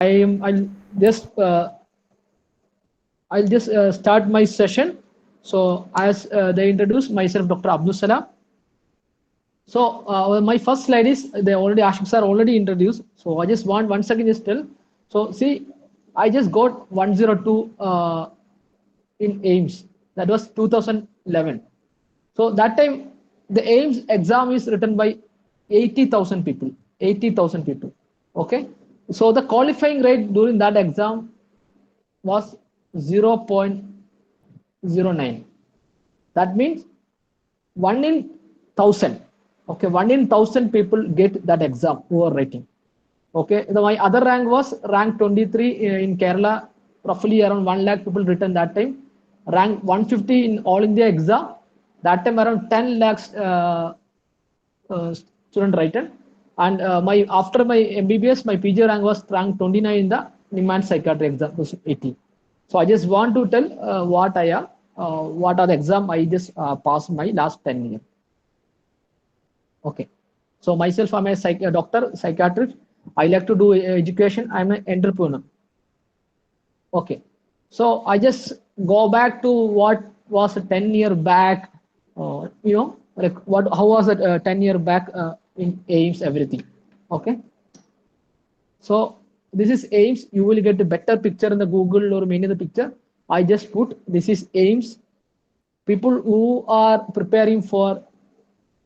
I'll just start my session. So as they introduce myself, Dr. Abdul Salam. So my first slide is they already Ashik sir already introduced. So I just want 1 second just tell. So see, I just got 102 in AIMS. That was 2011. So that time the AIMS exam is written by 80,000 people. 80,000 people. Okay. So the qualifying rate during that exam was 0.09. That means 1 in 1,000. Okay, 1 in 1,000 people get that exam who are writing. Okay, my other rank was rank 23 in Kerala. Roughly around 1 lakh people written that time. Rank 150 in All India exam. That time around 10 lakhs student written. And my after my MBBS, my PG rank was rank 29 in the Niman Psychiatry exam 2018. So I just want to tell what I am, what are the exam I just passed my last 10 years. Okay. So myself, I'm a doctor, psychiatrist. I like to do education. I'm an entrepreneur. Okay. So I just go back to what was 10 year back. You know, like how was it 10 year back in AIMS, everything. Okay. So this is AIMS. You will get a better picture in the Google or many of the picture. I just put this is AIMS. People who are preparing for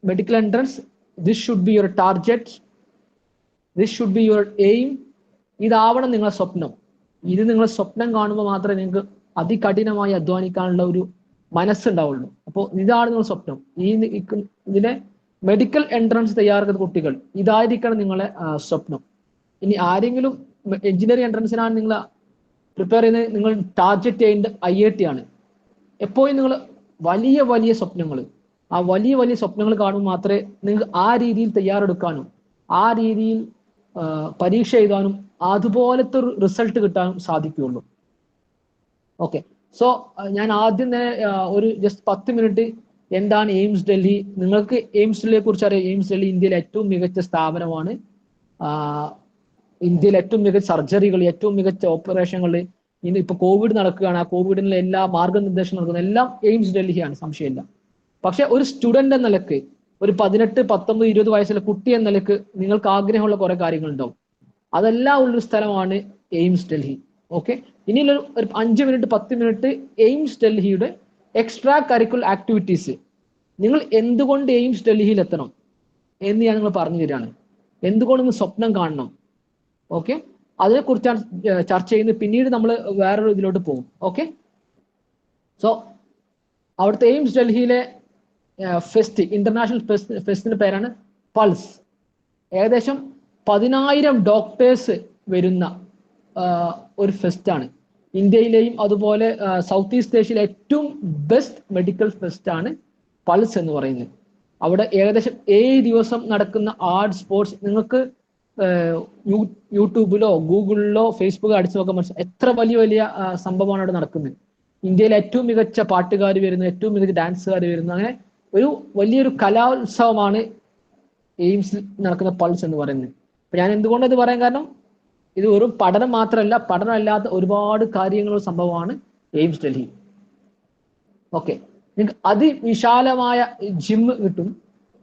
medical entrance, this should be your target. This should be your aim. ഇതാവണം നിങ്ങളുടെ സ്വപ്നം. ഇത് നിങ്ങളുടെ സ്വപ്നം കാണുമ്പോൾ മാത്രമേ നിങ്ങൾക്ക് അതികഠിനമായി അധ്വാനിക്കാനുള്ള ഒരു മനസ്സുണ്ടാവുള്ളൂ. അപ്പോൾ ഇതാണ് നിങ്ങളുടെ സ്വപ്നം. ഇതിലെ മെഡിക്കൽ എൻട്രൻസ് തയ്യാറെടുക്കുന്ന കുട്ടികൾ, ഇതായിരിക്കണം നിങ്ങളെ സ്വപ്നം. ഇനി ആരെങ്കിലും എഞ്ചിനീയറിംഗ് എൻട്രൻസിനാണ് നിങ്ങൾ പ്രിപ്പയർ ചെയ്യുന്നത്, നിങ്ങൾ ടാർഗറ്റ് ചെയ്യേണ്ട IIT ആണ്. എപ്പോഴും നിങ്ങൾ വലിയ വലിയ സ്വപ്നങ്ങൾ, ആ വലിയ വലിയ സ്വപ്നങ്ങൾ കാണുമ്പോൾ മാത്രമേ നിങ്ങൾക്ക് ആ രീതിയിൽ തയ്യാറെടുക്കാനും ആ രീതിയിൽ പരീക്ഷ എഴുതാനും അതുപോലത്തെ ഒരു റിസൾട്ട് കിട്ടാനും സാധിക്കുകയുള്ളൂ. ഓക്കെ. സോ ഞാൻ ആദ്യം തന്നെ ഒരു ജസ്റ്റ് 10 മിനിറ്റ് എന്താണ് എയിംസ് ഡൽഹി. നിങ്ങൾക്ക് എയിംസ് ഡൽഹിയെ കുറിച്ച് അറിയാം. എയിംസ് ഡൽഹി ഇന്ത്യയിലെ ഏറ്റവും മികച്ച സ്ഥാപനമാണ്. ഇന്ത്യയിലെ ഏറ്റവും മികച്ച സർജറികൾ, ഏറ്റവും മികച്ച ഓപ്പറേഷനുകൾ, ഇന്ന് ഇപ്പൊ കോവിഡ് നടക്കുകയാണ്. ആ കോവിഡിനുള്ള എല്ലാ മാർഗനിർദ്ദേശം നടക്കുന്ന എല്ലാം എയിംസ് ഡൽഹിയാണ്, സംശയമില്ല. പക്ഷെ ഒരു സ്റ്റുഡന്റ് എന്ന നിലക്ക്, ഒരു 18, 19, 20 വയസ്സുള്ള കുട്ടി എന്ന നിലക്ക് നിങ്ങൾക്ക് ആഗ്രഹമുള്ള കുറെ കാര്യങ്ങളുണ്ടാവും. അതെല്ലാം ഉള്ളൊരു സ്ഥലമാണ് എയിംസ് ഡൽഹി. ഓക്കെ. ഇനിയുള്ള ഒരു 5 മിനിറ്റ് 10 മിനിറ്റ് എയിംസ് ഡൽഹിയുടെ എക്സ്ട്രാ കരിക്കുലർ ആക്ടിവിറ്റീസ്, നിങ്ങൾ എന്തുകൊണ്ട് എയിംസ് ഡൽഹിയിൽ എത്തണം എന്ന് ഞാൻ നിങ്ങൾ പറഞ്ഞു തരാണ്. എന്തുകൊണ്ട് നിങ്ങൾ സ്വപ്നം കാണണം. ഓക്കെ. അതിനെക്കുറിച്ചാണ് ചർച്ച ചെയ്യുന്നത്. പിന്നീട് നമ്മൾ വേറൊരു ഇതിലോട്ട് പോകും. ഓക്കെ. സോ അവിടുത്തെ എയിംസ് ഡൽഹിയിലെ ഫെസ്റ്റ്, ഇന്റർനാഷണൽ ഫെസ്റ്റിന്റെ പേരാണ് പൾസ്. ഏകദേശം 10,000 ഡോക്ടേഴ്സ് വരുന്ന ഒരു ഫെസ്റ്റാണ്. ഇന്ത്യയിലെയും അതുപോലെ സൗത്ത് ഈസ്റ്റ് ഏഷ്യയിലെ ഏറ്റവും ബെസ്റ്റ് മെഡിക്കൽ ഫെസ്റ്റാണ് പൾസ് എന്ന് പറയുന്നത്. അവിടെ ഏകദേശം 7 ദിവസം നടക്കുന്ന ആർട്ട്, സ്പോർട്സ്, നിങ്ങൾക്ക് യൂട്യൂബിലോ ഗൂഗിളിലോ ഫേസ്ബുക്കിലോ അടിച്ചു നോക്കാൻ മനസ്സിലാവും എത്ര വലിയ വലിയ സംഭവമാണ് അവിടെ നടക്കുന്നത്. ഇന്ത്യയിലെ ഏറ്റവും മികച്ച പാട്ടുകാർ വരുന്നു, ഏറ്റവും മികച്ച ഡാൻസുകാർ വരുന്നു. അങ്ങനെ ഒരു വലിയൊരു കലോത്സവമാണ് എയിംസിൽ നടക്കുന്ന പൾസ് എന്ന് പറയുന്നത്. അപ്പൊ ഞാൻ എന്തുകൊണ്ട് ഇത് പറയാൻ കാരണം, ഇത് വെറും പഠനം മാത്രമല്ല, പഠനമല്ലാത്ത ഒരുപാട് കാര്യങ്ങളുള്ള സംഭവമാണ് എയിംസ് ഡൽഹി. ഓക്കെ. നിങ്ങൾക്ക് അതിവിശാലമായ ജിം കിട്ടും.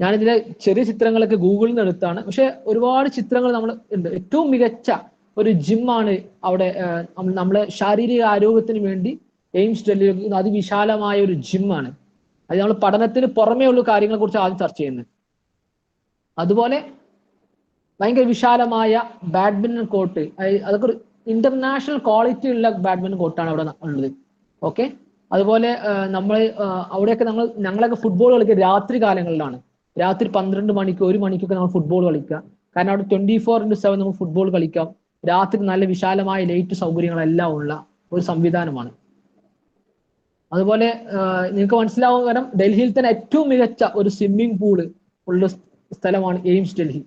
ഞാനിതിലെ ചെറിയ ചിത്രങ്ങളൊക്കെ ഗൂഗിളിൽ നിന്ന് എടുത്താണ്, പക്ഷെ ഒരുപാട് ചിത്രങ്ങൾ നമ്മൾ ഉണ്ട്. ഏറ്റവും മികച്ച ഒരു ജിമ്മാണ് അവിടെ. നമ്മളെ ശാരീരിക ആരോഗ്യത്തിന് വേണ്ടി എയിംസ് ഡൽഹി അതിവിശാലമായ ഒരു ജിമ്മാണ്. അത് നമ്മൾ പഠനത്തിന് പുറമേ ഉള്ള കാര്യങ്ങളെ കുറിച്ച് ആദ്യം ചർച്ച ചെയ്യുന്നത്. അതുപോലെ ഭയങ്കര വിശാലമായ ബാഡ്മിന്റൺ കോർട്ട്, അതൊക്കെ ഒരു ഇന്റർനാഷണൽ ക്വാളിറ്റി ഉള്ള ബാഡ്മിന്റൺ കോർട്ടാണ് അവിടെ ഉള്ളത്. ഓക്കെ. അതുപോലെ നമ്മൾ അവിടെയൊക്കെ ഞങ്ങളൊക്കെ ഫുട്ബോൾ കളിക്കുക രാത്രി കാലങ്ങളിലാണ്. രാത്രി 12 മണിക്ക് 1 മണിക്കൊക്കെ നമ്മൾ ഫുട്ബോൾ കളിക്കുക. കാരണം അവിടെ 24/7 നമുക്ക് ഫുട്ബോൾ കളിക്കാം. രാത്രി നല്ല വിശാലമായ ലൈറ്റ് സൗകര്യങ്ങളെല്ലാം ഉള്ള ഒരു സംവിധാനമാണ്. അതുപോലെ നിങ്ങൾക്ക് മനസ്സിലാവുന്ന കാരണം ഡൽഹിയിൽ തന്നെ ഏറ്റവും മികച്ച ഒരു സ്വിമ്മിംഗ് പൂള് ഉള്ള സ്ഥലമാണ് എയിംസ് ഡൽഹി.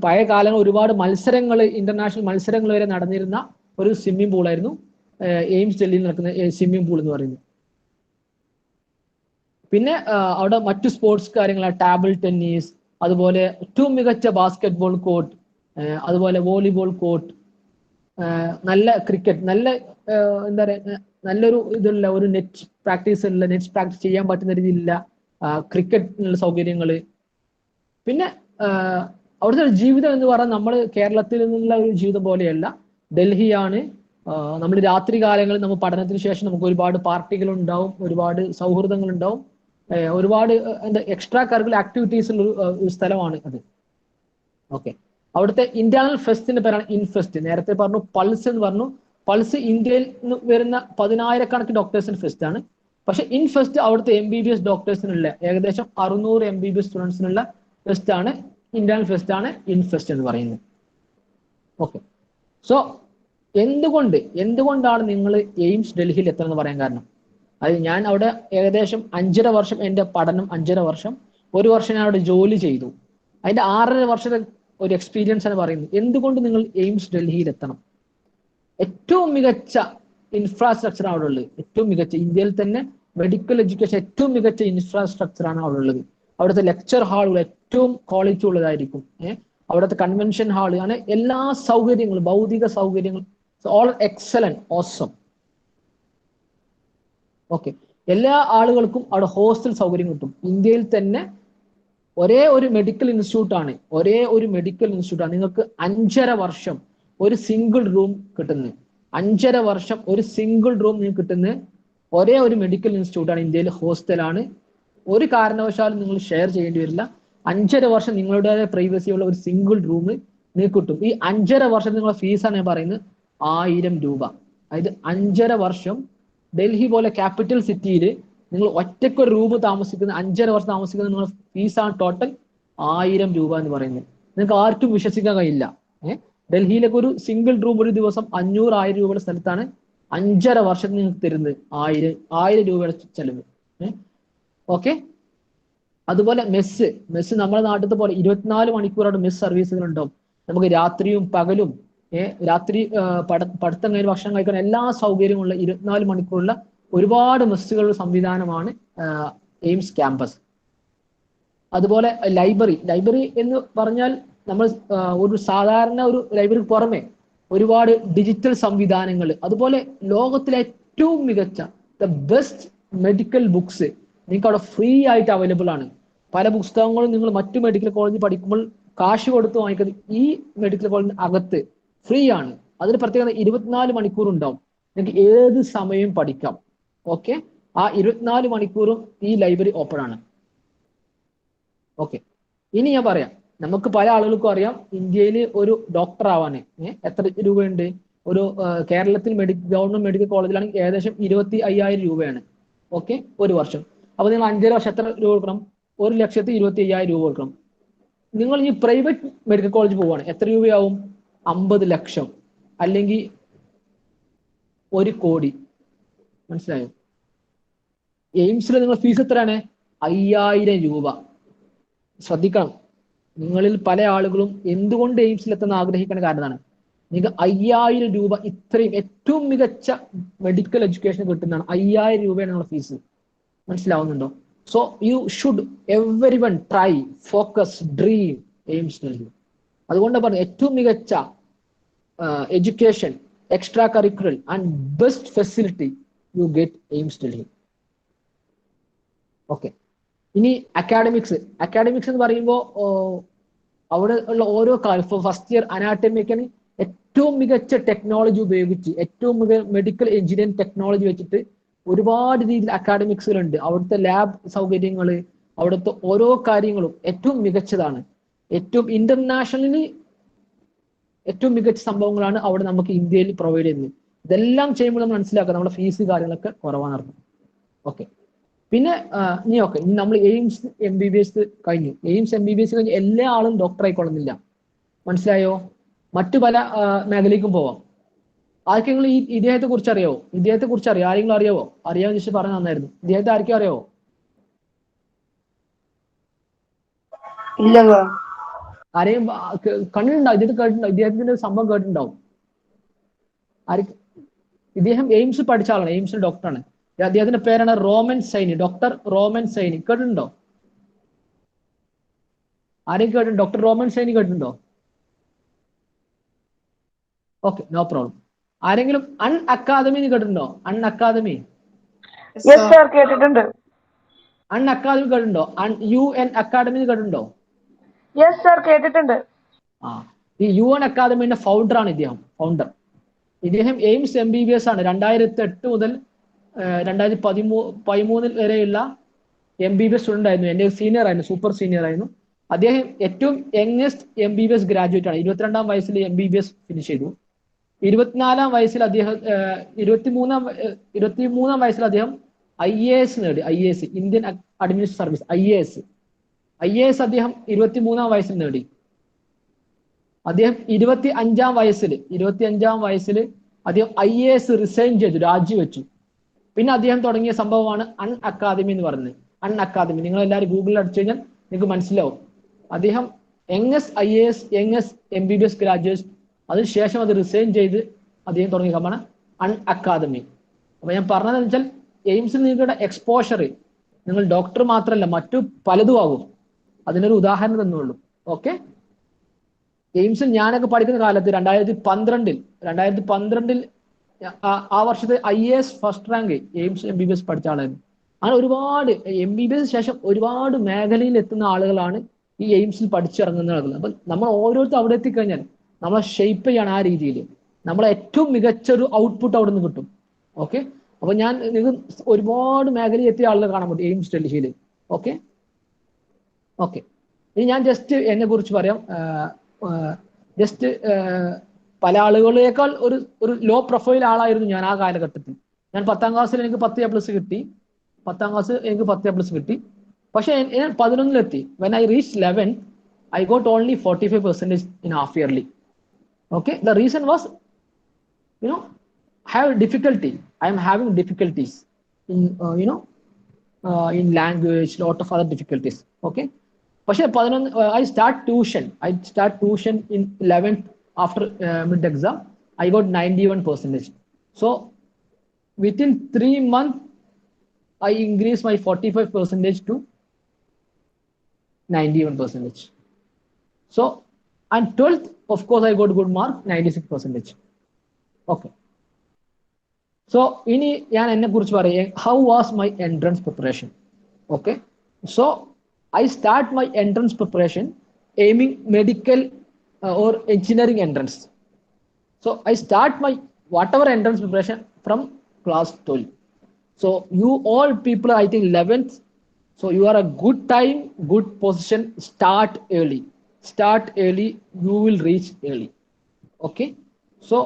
പഴയ കാലങ്ങളിൽ ഒരുപാട് മത്സരങ്ങൾ, ഇന്റർനാഷണൽ മത്സരങ്ങൾ വരെ നടന്നിരുന്ന ഒരു സ്വിമ്മിംഗ് പൂളായിരുന്നു എയിംസ് ഡൽഹിയിൽ നടക്കുന്ന സ്വിമ്മിംഗ് പൂൾ എന്ന് പറയുന്നത്. പിന്നെ അവിടെ മറ്റു സ്പോർട്സ് കാര്യങ്ങളാണ് ടേബിൾ ടെന്നീസ്, അതുപോലെ ഏറ്റവും മികച്ച ബാസ്കറ്റ് ബോൾ കോർട്ട്, അതുപോലെ വോളിബോൾ കോർട്ട്, നല്ല ക്രിക്കറ്റ്, നല്ല എന്താ പറയുക, നല്ലൊരു ഇതുള്ള ഒരു നെറ്റ് പ്രാക്ടീസ് ചെയ്യാൻ പറ്റുന്ന രീതിയിലുള്ള ക്രിക്കറ്റിനുള്ള സൗകര്യങ്ങൾ. പിന്നെ അവിടുത്തെ ഒരു ജീവിതം എന്ന് പറഞ്ഞാൽ നമ്മൾ കേരളത്തിൽ നിന്നുള്ള ഒരു ജീവിതം പോലെയല്ല. ഡൽഹിയാണ്. നമ്മൾ രാത്രി കാലങ്ങളിൽ നമ്മൾ പഠനത്തിന് ശേഷം നമുക്ക് ഒരുപാട് പാർട്ടികൾ ഉണ്ടാവും, ഒരുപാട് സൗഹൃദങ്ങൾ ഉണ്ടാവും, ഒരുപാട് എന്താ എക്സ്ട്രാ കരിക്കുലർ ആക്ടിവിറ്റീസ് ഉള്ള ഒരു സ്ഥലമാണ് അത്. ഓക്കെ. അവിടുത്തെ ഇന്റേണൽ ഫെസ്റ്റിന്റെ പേരാണ് ഇൻഫെസ്റ്റ്. നേരത്തെ പറഞ്ഞു പൾസ് എന്ന് പറഞ്ഞു. പൾസ് ഇന്ത്യയിൽ നിന്ന് വരുന്ന 10,000-കണക്കിന് ഡോക്ടേഴ്സിന്റെ ഫെസ്റ്റ് ആണ്. പക്ഷെ ഇൻഫെസ്റ്റ് അവിടുത്തെ MBBS ഡോക്ടേഴ്സിനുള്ള ഏകദേശം 600 MBBS സ്റ്റുഡൻസിനുള്ള ഫെസ്റ്റ് ആണ്. ഇന്റേണൽ ഫെസ്റ്റ് ആണ് ഇൻഫെസ്റ്റ് എന്ന് പറയുന്നത്. ഓക്കെ. സോ എന്തുകൊണ്ടാണ് നിങ്ങൾ എയിംസ് ഡൽഹിയിൽ എത്തണമെന്ന് പറയാൻ കാരണം? അത് ഞാൻ അവിടെ ഏകദേശം 5.5 വർഷം എൻ്റെ പഠനം, 5.5 വർഷം, 1 വർഷം ഞാൻ അവിടെ ജോലി ചെയ്തു. അതിന്റെ 6.5 വർഷത്തെ ഒരു എക്സ്പീരിയൻസ് ആണ് പറയുന്നത്. എന്തുകൊണ്ട് നിങ്ങൾ എയിംസ് ഡൽഹിയിൽ എത്തണം? ഏറ്റവും മികച്ച ഇൻഫ്രാസ്ട്രക്ചർ അവിടെ ഉള്ളത്. ഏറ്റവും മികച്ച, ഇന്ത്യയിൽ തന്നെ മെഡിക്കൽ എഡ്യൂക്കേഷൻ ഏറ്റവും മികച്ച ഇൻഫ്രാസ്ട്രക്ചർ ആണ് അവിടെ ഉള്ളത്. അവിടുത്തെ ലെക്ചർ ഹാളുകൾ ഏറ്റവും ക്വാളിറ്റി ഉള്ളതായിരിക്കും. അവിടുത്തെ കൺവെൻഷൻ ഹാൾ, അങ്ങനെ എല്ലാ സൗകര്യങ്ങളും, ഭൗതിക സൗകര്യങ്ങളും ഓൾ എക്സലന്റ്, ഓസം. ഓക്കെ. എല്ലാ ആളുകൾക്കും അവിടെ ഹോസ്റ്റൽ സൗകര്യം കിട്ടും. ഇന്ത്യയിൽ തന്നെ ഒരേ ഒരു മെഡിക്കൽ ഇൻസ്റ്റിറ്റ്യൂട്ട് ആണ് നിങ്ങൾക്ക് 5.5 വർഷം ഒരു സിംഗിൾ റൂം കിട്ടുന്നത്. 5.5 വർഷം ഒരു സിംഗിൾ റൂം നിങ്ങൾക്ക് കിട്ടുന്നത് ഒരേ ഒരു മെഡിക്കൽ ഇൻസ്റ്റിറ്റ്യൂട്ട് ആണ്. ഇന്ത്യയിൽ ഹോസ്റ്റലാണ്. ഒരു കാരണവശാലും നിങ്ങൾ ഷെയർ ചെയ്യേണ്ടി വരില്ല. 5.5 വർഷം നിങ്ങളുടേതായ പ്രൈവസിയുള്ള ഒരു സിംഗിൾ റൂം നിങ്ങൾക്ക് കിട്ടും. ഈ 5.5 വർഷം നിങ്ങളുടെ ഫീസാണ് ഞാൻ പറയുന്നത് 1000 രൂപ. അതായത് 5.5 വർഷം ഡൽഹി പോലെ ക്യാപിറ്റൽ സിറ്റിയിൽ നിങ്ങൾ ഒറ്റയ്ക്ക് ഒരു റൂം താമസിക്കുന്ന, 5.5 വർഷം താമസിക്കുന്ന നിങ്ങളുടെ ഫീസാണ് ടോട്ടൽ 1000 രൂപ എന്ന് പറയുന്നത്. നിങ്ങൾക്ക് ആർക്കും വിശ്വസിക്കാൻ കഴിയില്ല. ഡൽഹിയിലേക്ക് ഒരു സിംഗിൾ റൂം ഒരു ദിവസം 500-1000 രൂപയുടെ സ്ഥലത്താണ് 5.5 വർഷത്തിന് നിങ്ങൾക്ക് തരുന്നത് 1000 രൂപയുടെ ചെലവ്. ഓക്കെ. അതുപോലെ മെസ്സ് നമ്മുടെ നാട്ടിലത്തെ പോലെ 24 മണിക്കൂറാണ് മെസ്സ് സർവീസുകൾ ഉണ്ടാവും. നമുക്ക് രാത്രിയും പകലും രാത്രി പഠിത്തം കഴിഞ്ഞ് ഭക്ഷണം കഴിക്കാൻ എല്ലാ സൗകര്യമുള്ള 24 മണിക്കൂറുള്ള ഒരുപാട് മെസ്സുകളുടെ സംവിധാനമാണ് എയിംസ് ക്യാമ്പസ്. അതുപോലെ ലൈബ്രറി എന്ന് പറഞ്ഞാൽ നമ്മൾ ഒരു സാധാരണ ഒരു ലൈബ്രറിക്ക് പുറമെ ഒരുപാട് ഡിജിറ്റൽ സംവിധാനങ്ങൾ, അതുപോലെ ലോകത്തിലെ ഏറ്റവും മികച്ച ബെസ്റ്റ് മെഡിക്കൽ ബുക്സ് നിങ്ങൾക്ക് അവിടെ ഫ്രീ ആയിട്ട് അവൈലബിൾ ആണ്. പല പുസ്തകങ്ങളും നിങ്ങൾ മറ്റു മെഡിക്കൽ കോളേജിൽ പഠിക്കുമ്പോൾ കാശ് കൊടുത്ത് വാങ്ങിക്കുന്നത് ഈ മെഡിക്കൽ കോളേജിന് അകത്ത് ഫ്രീ ആണ്. അതിന് പ്രത്യേകത 24 മണിക്കൂർ ഉണ്ടാവും. നിങ്ങൾക്ക് ഏത് സമയം പഠിക്കാം. ഓക്കെ. ആ 24 മണിക്കൂറും ഈ ലൈബ്രറി ഓപ്പൺ ആണ്. ഓക്കെ. ഇനി ഞാൻ പറയാം, നമുക്ക് പല ആളുകൾക്കും അറിയാം ഇന്ത്യയിൽ ഒരു ഡോക്ടർ ആവാന് എത്ര രൂപയുണ്ട്. ഒരു കേരളത്തിൽ ഗവൺമെന്റ് മെഡിക്കൽ കോളേജിലാണെങ്കിൽ ഏകദേശം 25,000 രൂപയാണ്. ഓക്കെ, ഒരു വർഷം. അപ്പൊ നിങ്ങൾ 5.5 വർഷം എത്ര രൂപ കൊടുക്കണം? 1,25,000 രൂപ കൊടുക്കണം. നിങ്ങൾ ഈ പ്രൈവറ്റ് മെഡിക്കൽ കോളേജ് പോവാണ്, എത്ര രൂപയാവും? 50 ലക്ഷം അല്ലെങ്കിൽ 1 കോടി. മനസ്സിലായോ? എയിംസിൽ നിങ്ങൾ ഫീസ് എത്രയാണ്? 5,000 രൂപ. ശ്രദ്ധിക്കണം, നിങ്ങളിൽ പല ആളുകളും എന്തുകൊണ്ട് എയിംസിൽ എത്തുന്ന ആഗ്രഹിക്കുന്ന കാരണമാണ് നിങ്ങൾക്ക് 5,000 രൂപ, ഇത്രയും ഏറ്റവും മികച്ച മെഡിക്കൽ എഡ്യൂക്കേഷൻ കിട്ടുന്നതാണ്. 5,000 രൂപയാണ് നിങ്ങളുടെ ഫീസ്. മനസ്സിലാവുന്നുണ്ടോ? So you should everyone try, focus, dream AIIMS Delhi. അതുകൊണ്ട് പറഞ്ഞു ഏറ്റവും മികച്ച education, extra curricular and best facility you get AIIMS Delhi. Okay. ഇനി അക്കാഡമിക്സ് എന്ന് പറയുമ്പോൾ അവിടെ ഉള്ള ഓരോ കാര്യം, ഫസ്റ്റ് ഇയർ അനാട്ടമിക്കാണ് ഏറ്റവും മികച്ച ടെക്നോളജി ഉപയോഗിച്ച്, ഏറ്റവും മെഡിക്കൽ എഞ്ചിനീയറിംഗ് ടെക്നോളജി വെച്ചിട്ട് ഒരുപാട് രീതിയിൽ അക്കാഡമിക്സുകളുണ്ട്. അവിടുത്തെ ലാബ് സൗകര്യങ്ങൾ, അവിടുത്തെ ഓരോ കാര്യങ്ങളും ഏറ്റവും മികച്ചതാണ്. ഏറ്റവും ഇന്റർനാഷണലി ഏറ്റവും മികച്ച സംഭവങ്ങളാണ് അവിടെ നമുക്ക് ഇന്ത്യയിൽ പ്രൊവൈഡ് ചെയ്യുന്നത്. ഇതെല്ലാം ചെയ്യുമ്പോൾ നമ്മൾ മനസ്സിലാക്കുക നമ്മുടെ ഫീസ് കാര്യങ്ങളൊക്കെ കുറവാണ്. ഓക്കെ. പിന്നെ ഇനി നമ്മൾ എയിംസ് MBBS കഴിഞ്ഞു. എയിംസ് MBBS കഴിഞ്ഞ് എല്ലാ ആളും ഡോക്ടർ ആയിക്കൊള്ളുന്നില്ല. മനസ്സിലായോ? മറ്റു പല മേഖലയ്ക്കും പോവാം. ആർക്കെങ്കിലും ഇദ്ദേഹത്തെ കുറിച്ച് അറിയാവോ? ആരെങ്കിലും അറിയാവോ? അറിയാമെന്ന് ചോദിച്ചാൽ പറഞ്ഞാൽ നന്നായിരുന്നു. ഇദ്ദേഹത്തെ ആർക്കും അറിയാവോ? ഇല്ല. ആരെയും കണ്ടിട്ടുണ്ടാവും? ഇദ്ദേഹത്തിന്റെ സംഭവം കേട്ടിട്ടുണ്ടാവും. ഇദ്ദേഹം എയിംസ് പഠിച്ച ആളാണ്, എയിംസിൽ ഡോക്ടറാണ്. അദ്ദേഹത്തിന്റെ പേരാണ് റോമൻ സൈനി, ഡോക്ടർ റോമൻ സൈനി. കേട്ടിട്ടുണ്ടോ? ആരെയും കേട്ടിട്ടുണ്ടോ? ഡോക്ടർ റോമൻ സൈനി കേട്ടിട്ടുണ്ടോ? Okay, no problem. ആരെങ്കിലും അൺ അക്കാദമി കേട്ടിട്ടുണ്ടോ? Unacademy. യെസ് സർ, കേട്ടിട്ടുണ്ട്. അൺ അക്കാദമി കേട്ടിട്ടുണ്ടോ? UN അക്കാദമി കേട്ടിട്ടുണ്ടോ? യെസ് സർ, കേട്ടിട്ടുണ്ട്. ആ, ഈ UN അക്കാദമിന്റെ ഫൗണ്ടർ ആണ് ഇദ്ദേഹം. ഫൗണ്ടർ ഇദ്ദേഹം എയിംസ് MBBS ആണ്. 2008 മുതൽ 2013 വരെയുള്ള MBBS സ്റ്റുഡന്റ് ആയിരുന്നു. എൻ്റെ സീനിയർ ആയിരുന്നു, സൂപ്പർ സീനിയർ ആയിരുന്നു. അദ്ദേഹം ഏറ്റവും യങ്ങസ്റ്റ് MBBS ഗ്രാജുവേറ്റ് ആണ്. 22-ാം വയസ്സിൽ MBBS ഫിനിഷ് ചെയ്തു. 24-ാം വയസ്സിൽ അദ്ദേഹം 23-ാം വയസ്സിൽ അദ്ദേഹം IAS നേടി. IAS, Indian administrative service, IAS അദ്ദേഹം 23-ാം വയസ്സിൽ നേടി. അദ്ദേഹം 25-ാം വയസ്സിൽ അദ്ദേഹം IAS റിസൈൻ ചെയ്തു, രാജിവെച്ചു. പിന്നെ അദ്ദേഹം തുടങ്ങിയ സംഭവമാണ് അൺ അക്കാദമി എന്ന് പറയുന്നത്. അൺ അക്കാദമി നിങ്ങൾ എല്ലാവരും ഗൂഗിളിൽ അടിച്ചു കഴിഞ്ഞാൽ നിങ്ങൾക്ക് മനസ്സിലാവും. അദ്ദേഹം youngest IAS, youngest MBBS graduate. അതിനുശേഷം അത് റിസൈൻ ചെയ്ത് അദ്ദേഹം തുടങ്ങിയ സംഭവമാണ് അൺ അക്കാദമി. അപ്പൊ ഞാൻ പറഞ്ഞതെന്ന് വെച്ചാൽ എയിംസിൽ നിങ്ങളുടെ എക്സ്പോഷർ നിങ്ങൾ ഡോക്ടർ മാത്രമല്ല മറ്റു പലതും ആകും. അതിനൊരു ഉദാഹരണം തന്നുള്ളൂ. ഓക്കെ, എയിംസിൽ ഞാനൊക്കെ പഠിക്കുന്ന കാലത്ത് 2012 ആ വർഷത്തെ IAS first rank AIIMS MBBS പഠിച്ച ആളായിരുന്നു. അങ്ങനെ ഒരുപാട് MBBS ശേഷം ഒരുപാട് മേഖലയിൽ എത്തുന്ന ആളുകളാണ് ഈ എയിംസിൽ പഠിച്ചിറങ്ങുന്ന ആളുകൾ. അപ്പൊ നമ്മൾ ഓരോരുത്തരും അവിടെ എത്തിക്കഴിഞ്ഞാൽ നമ്മളെ ഷേപ്പ് ചെയ്യാണ് ആ രീതിയിൽ. നമ്മളെ ഏറ്റവും മികച്ച ഒരു ഔട്ട്പുട്ട് അവിടെ നിന്ന് കിട്ടും. ഓക്കെ, അപ്പൊ ഞാൻ നിങ്ങൾക്ക് ഒരുപാട് മേഖലയിൽ എത്തിയ ആളുകൾ കാണാൻ പറ്റും എയിംസ് ഡൽഹിയിൽ. ഓക്കെ, ഇനി ഞാൻ ജസ്റ്റ് എന്നെ കുറിച്ച് പറയാം. ജസ്റ്റ് പല ആളുകളേക്കാൾ ഒരു ലോ പ്രൊഫൈൽ ആളായിരുന്നു ഞാൻ ആ കാലഘട്ടത്തിൽ. ഞാൻ 10-ാം ക്ലാസ്സിൽ എനിക്ക് 10 A+ കിട്ടി. 10-ാം ക്ലാസ് എനിക്ക് 10 A+ കിട്ടി. പക്ഷെ ഞാൻ 11-ലെത്തി. When I reach 11 I got only 45% in half yearly. Okay, the reason was, have difficulty. I am having difficulties in in language, lot of other difficulties. Okay, പക്ഷെ 11 I start tuition in 11th after mid exam. I got 91%. So within 3 months I increased my 45% to 91%. So and 12th of course I got good mark, 96%. Okay, so ini ഞാൻ എന്നെ കുറിച്ച് പറയാം. How was my entrance preparation? Okay, so I start my entrance preparation aiming medical or engineering entrance. So I start my whatever entrance preparation from class 12. So you all people, I think 11th, so you are a good time, good position. Start early, you will reach early. Okay, so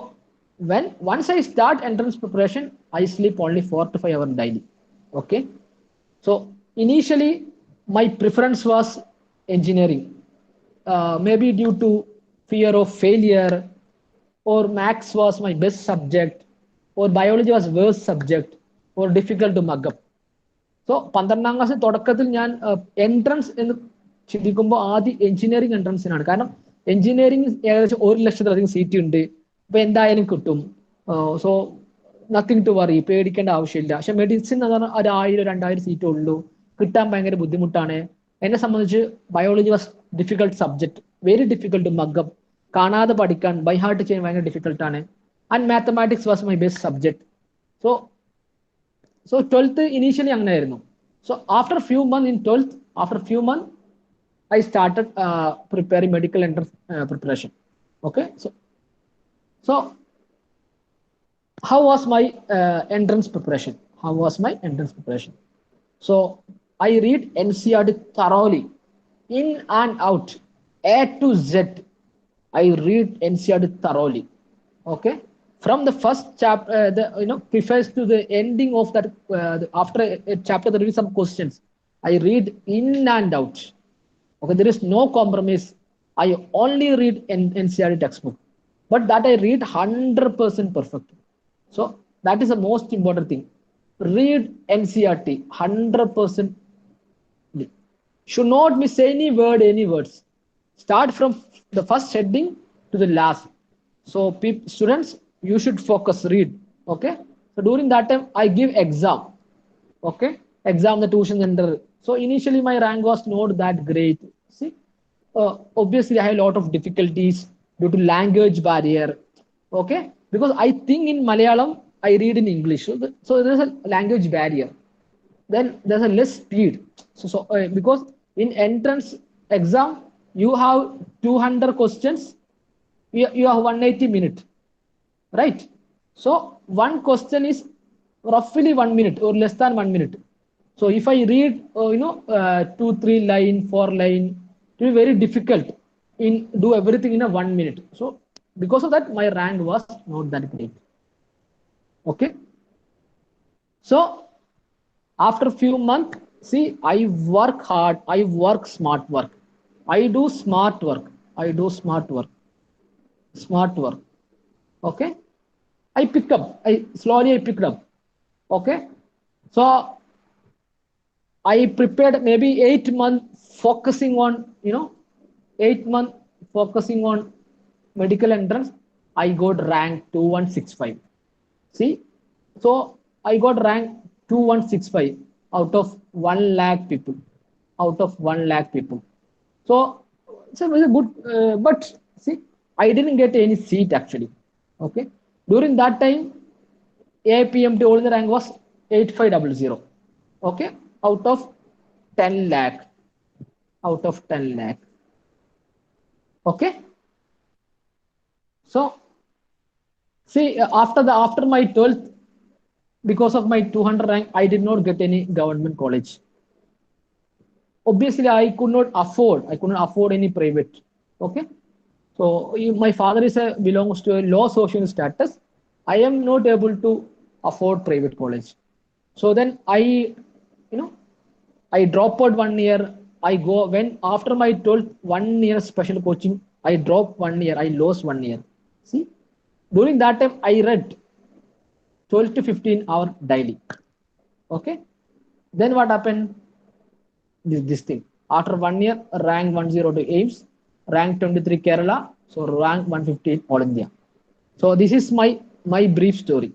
once I start entrance preparation, I sleep only 4 to 5 hours daily. Okay, so initially my preference was engineering, maybe due to fear of failure, or maths was my best subject, or biology was worst subject, or difficult to mug up. So 12-ാം class തുടക്കത്തിൽ ഞാൻ entrance എന്ന് ചിന്തിക്കുമ്പോൾ ആദ്യം engineering എൻട്രൻസിനാണ്. കാരണം engineering ഏകദേശം 1,00,000-ലധികം seat ഉണ്ട്. അപ്പൊ എന്തായാലും കിട്ടും. സോ നത്തിങ് ടു വറി, പേടിക്കേണ്ട ആവശ്യമില്ല. പക്ഷെ മെഡിസിൻ എന്ന് പറഞ്ഞാൽ 1,000-2,000 സീറ്റേ ഉള്ളൂ, കിട്ടാൻ ഭയങ്കര ബുദ്ധിമുട്ടാണ്. എന്നെ സംബന്ധിച്ച് biology was difficult subject, very difficult to mug up. കാണാതെ പഠിക്കാൻ, ബൈ ഹാർട്ട് ചെയ്യാൻ ഭയങ്കര ഡിഫിക്കൽട്ടാണ്. And mathematics was my best subject. So 12th initially അങ്ങനെ ആയിരുന്നു. So after few month I started preparing medical entrance preparation. Okay, so how was my entrance preparation? So I read NCERT thoroughly, in and out, A to Z. I read NCERT thoroughly. Okay, from the first chapter, preface to the ending of that, after a chapter there will be some questions. I read in and out. Okay, there is no compromise. I only read NCERT textbook, but that I read 100% perfect. So that is the most important thing. Read NCERT 100%. Should not miss any words. Start from the first heading to the last. So students, you should focus, read. Okay, so during that time I give exam. Okay, exam the tuition center. So initially my rank was not that great. See, obviously I had a lot of difficulties due to language barrier, Okay, because I think in Malayalam, I read in English. So there's a language barrier. Then there's a less speed. Because in entrance exam, you have 200 questions, you have 180 minutes, right? So one question is roughly 1 minute or less than 1 minute. So if I read, 2, 3 line, 4 line, it will be very difficult in do everything in a 1 minute. So because of that, my rank was not that great. Okay. So after few months, see, I work hard, I work smart work, I do smart work, I do smart work. Okay. I picked up, I picked up. Okay. So I prepared maybe 8 months focusing on, 8 months focusing on medical entrance. I got rank 2165. See, so I got rank 2165 out of 1 lakh people. Out of 1 lakh people. So it was a good, but see, I didn't get any seat actually. Okay. During that time, APMT all the rank was 8500. Okay. Out of 10 lakh. Out of 10 lakh. Okay. So see, after my 12th, because of my 200 rank, I did not get any government college. Obviously, I couldn't afford any private. Okay. So my father belongs to a low social status. I am not able to afford private college. So then I drop out 1 year. I go when after my 12th 1 year special coaching, I dropped 1 year. I lost 1 year. See, during that time I read 12 to 15 hour daily. Okay. Then what happened? This thing. After 1 year, rank 102 AIMS, rank 23 Kerala, so rank 115 All India. So this is my brief story.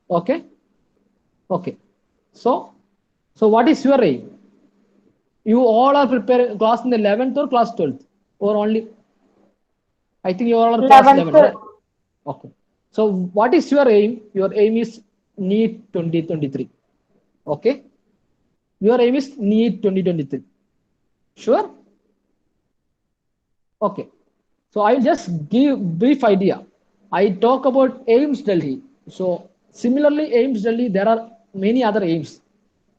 Okay. Okay. So what is your aim? You all are preparing class in the 11th or class 12th or only? I think you all are class 11, 11th. right? Okay. So what is your aim? Your aim is NEET 2023. Okay. Your aim is NEET 2023. Sure. Okay. So I'll just give brief idea. I talk about AIMS Delhi. So similarly, AIMS Delhi, there are many other AIMS.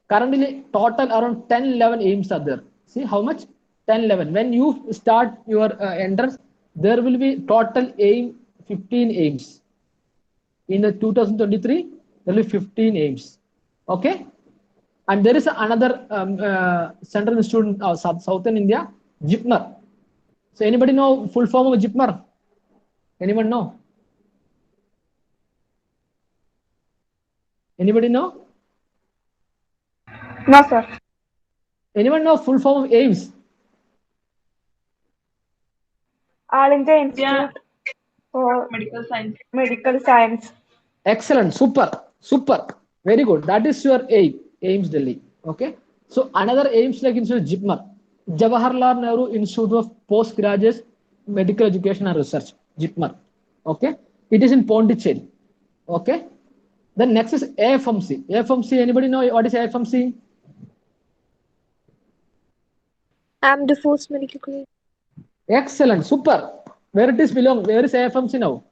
Currently, total around 10, 11 AIMS are there. See how much? 10, 11. When you start your entrance, there will be total AIM 15 AIMS. In the 2023, there will be 15 AIMS. Okay. And there is another central institute in southern India, JIPMER. So anybody know full form of JIPMER? Anyone know? Anybody know? No, sir. Anyone know full form of AIMS? All India Yeah, Institute for medical science. Medical Science. Excellent, super, super, very good. That is your aim, AIMS Delhi. Okay. So another AIMS like Institute JIPMER, Jawaharlal Nehru Institute of Postgraduate Medical Education and Research, JIPMER. Okay. It is in Pondicherry. Okay. Then next is AFMC. AFMC, anybody know what is AFMC? Amdo Force Medical College. Excellent, super. Where it is belong? Where is AFMC now?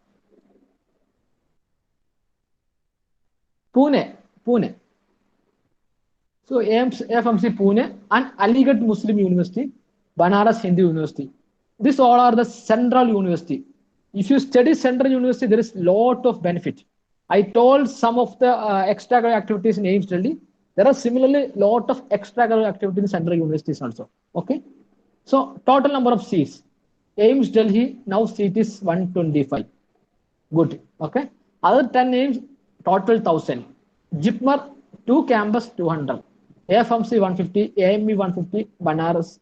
Pune, Pune. So AFMC Pune and Aligarh Muslim University, Banaras Hindu University. These all are the central university. If you study central university, there is lot of benefit. I told some of the extracurricular activities in AIMS Delhi. There are similarly lot of extracurricular activities in central universities also. Okay. So total number of seats. AIMS Delhi now seat is 125. Good. Okay. Other 10 names, total 1000. JIPMER, 2 campus, 200. AFMC 150, AME 150, Banaras.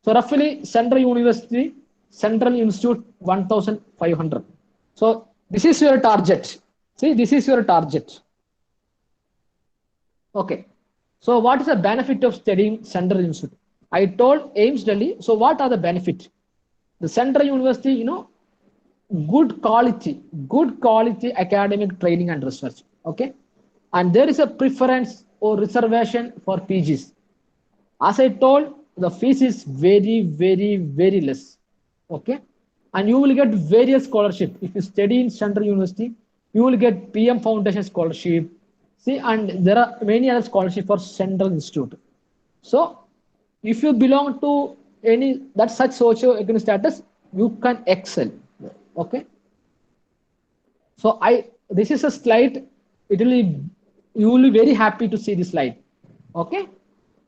So roughly Central University, Central Institute 1500. So this is your target. See, this is your target. Okay. So what is the benefit of studying Central Institute? I told AIMS Delhi. So what are the benefits? The Central University, good quality academic training and research. Okay, and there is a preference or reservation for PGs. As I told, the fees is very less. Okay, and you will get various scholarship. If you study in Central University, you will get PM Foundation scholarship. See, and there are many other scholarship for Central Institute. So, if you belong to any that such socio-economic status, you can excel. Okay. So this is a slide. It will be, you will be very happy to see this slide. Okay.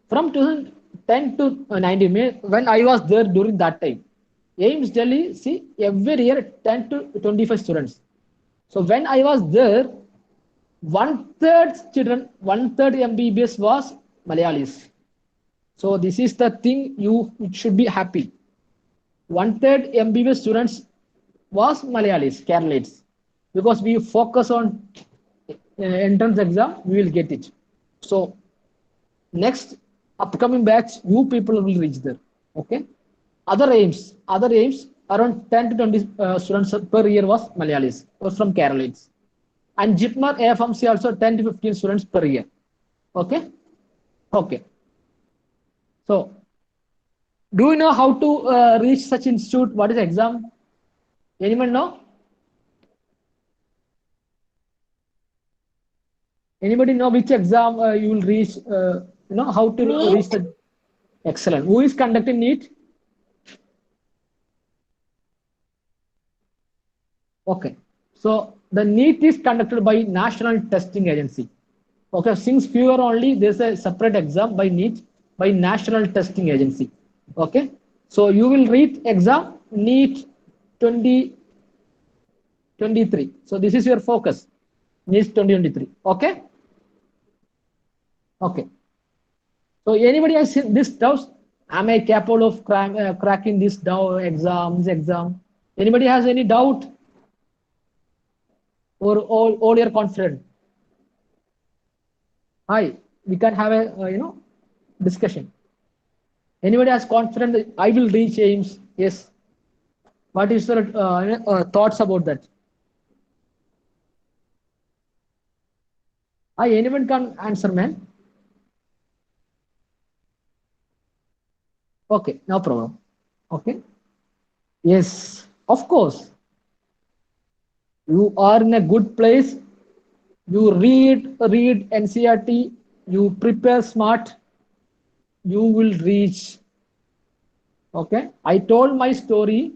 From 2010 to 19, when I was there during that time, AIMS Delhi, see, every year 10 to 25 students. So when I was there, one third MBBS was Malayalis. So this is the thing you should be happy. One third MBBS students was Malayalis, Keralates, because we focus on entrance exam, we will get it. So next upcoming batch, you people will reach there. Okay. Other aims around 10 to 20 students per year was Malayalis, was from Keralates. And JIPMER AFMC also 10 to 15 students per year. Okay. Okay. So, do you know how to reach such institute? What is exam? Anyone know? Anybody know which exam you will reach? How to reach the excellent. Who is conducting NEET? Okay. So the NEET is conducted by National Testing Agency. Okay. Since few are only, there's a separate exam by NEET by National Testing Agency. Okay. So you will read exam NEET 2023. So this is your focus. NEET 2023. Okay. Okay. So anybody has this doubts? Am I capable of cracking this exam? Anybody has any doubt? Or all you're confident? Hi, we can have a discussion. Anybody has confidence that I will reach AIMS? Yes. What is your thoughts about that? Hi, anyone can answer, man? Okay, no problem. Okay. Yes, of course. You are in a good place. You read NCERT. You prepare smart. You will reach. Okay. I told my story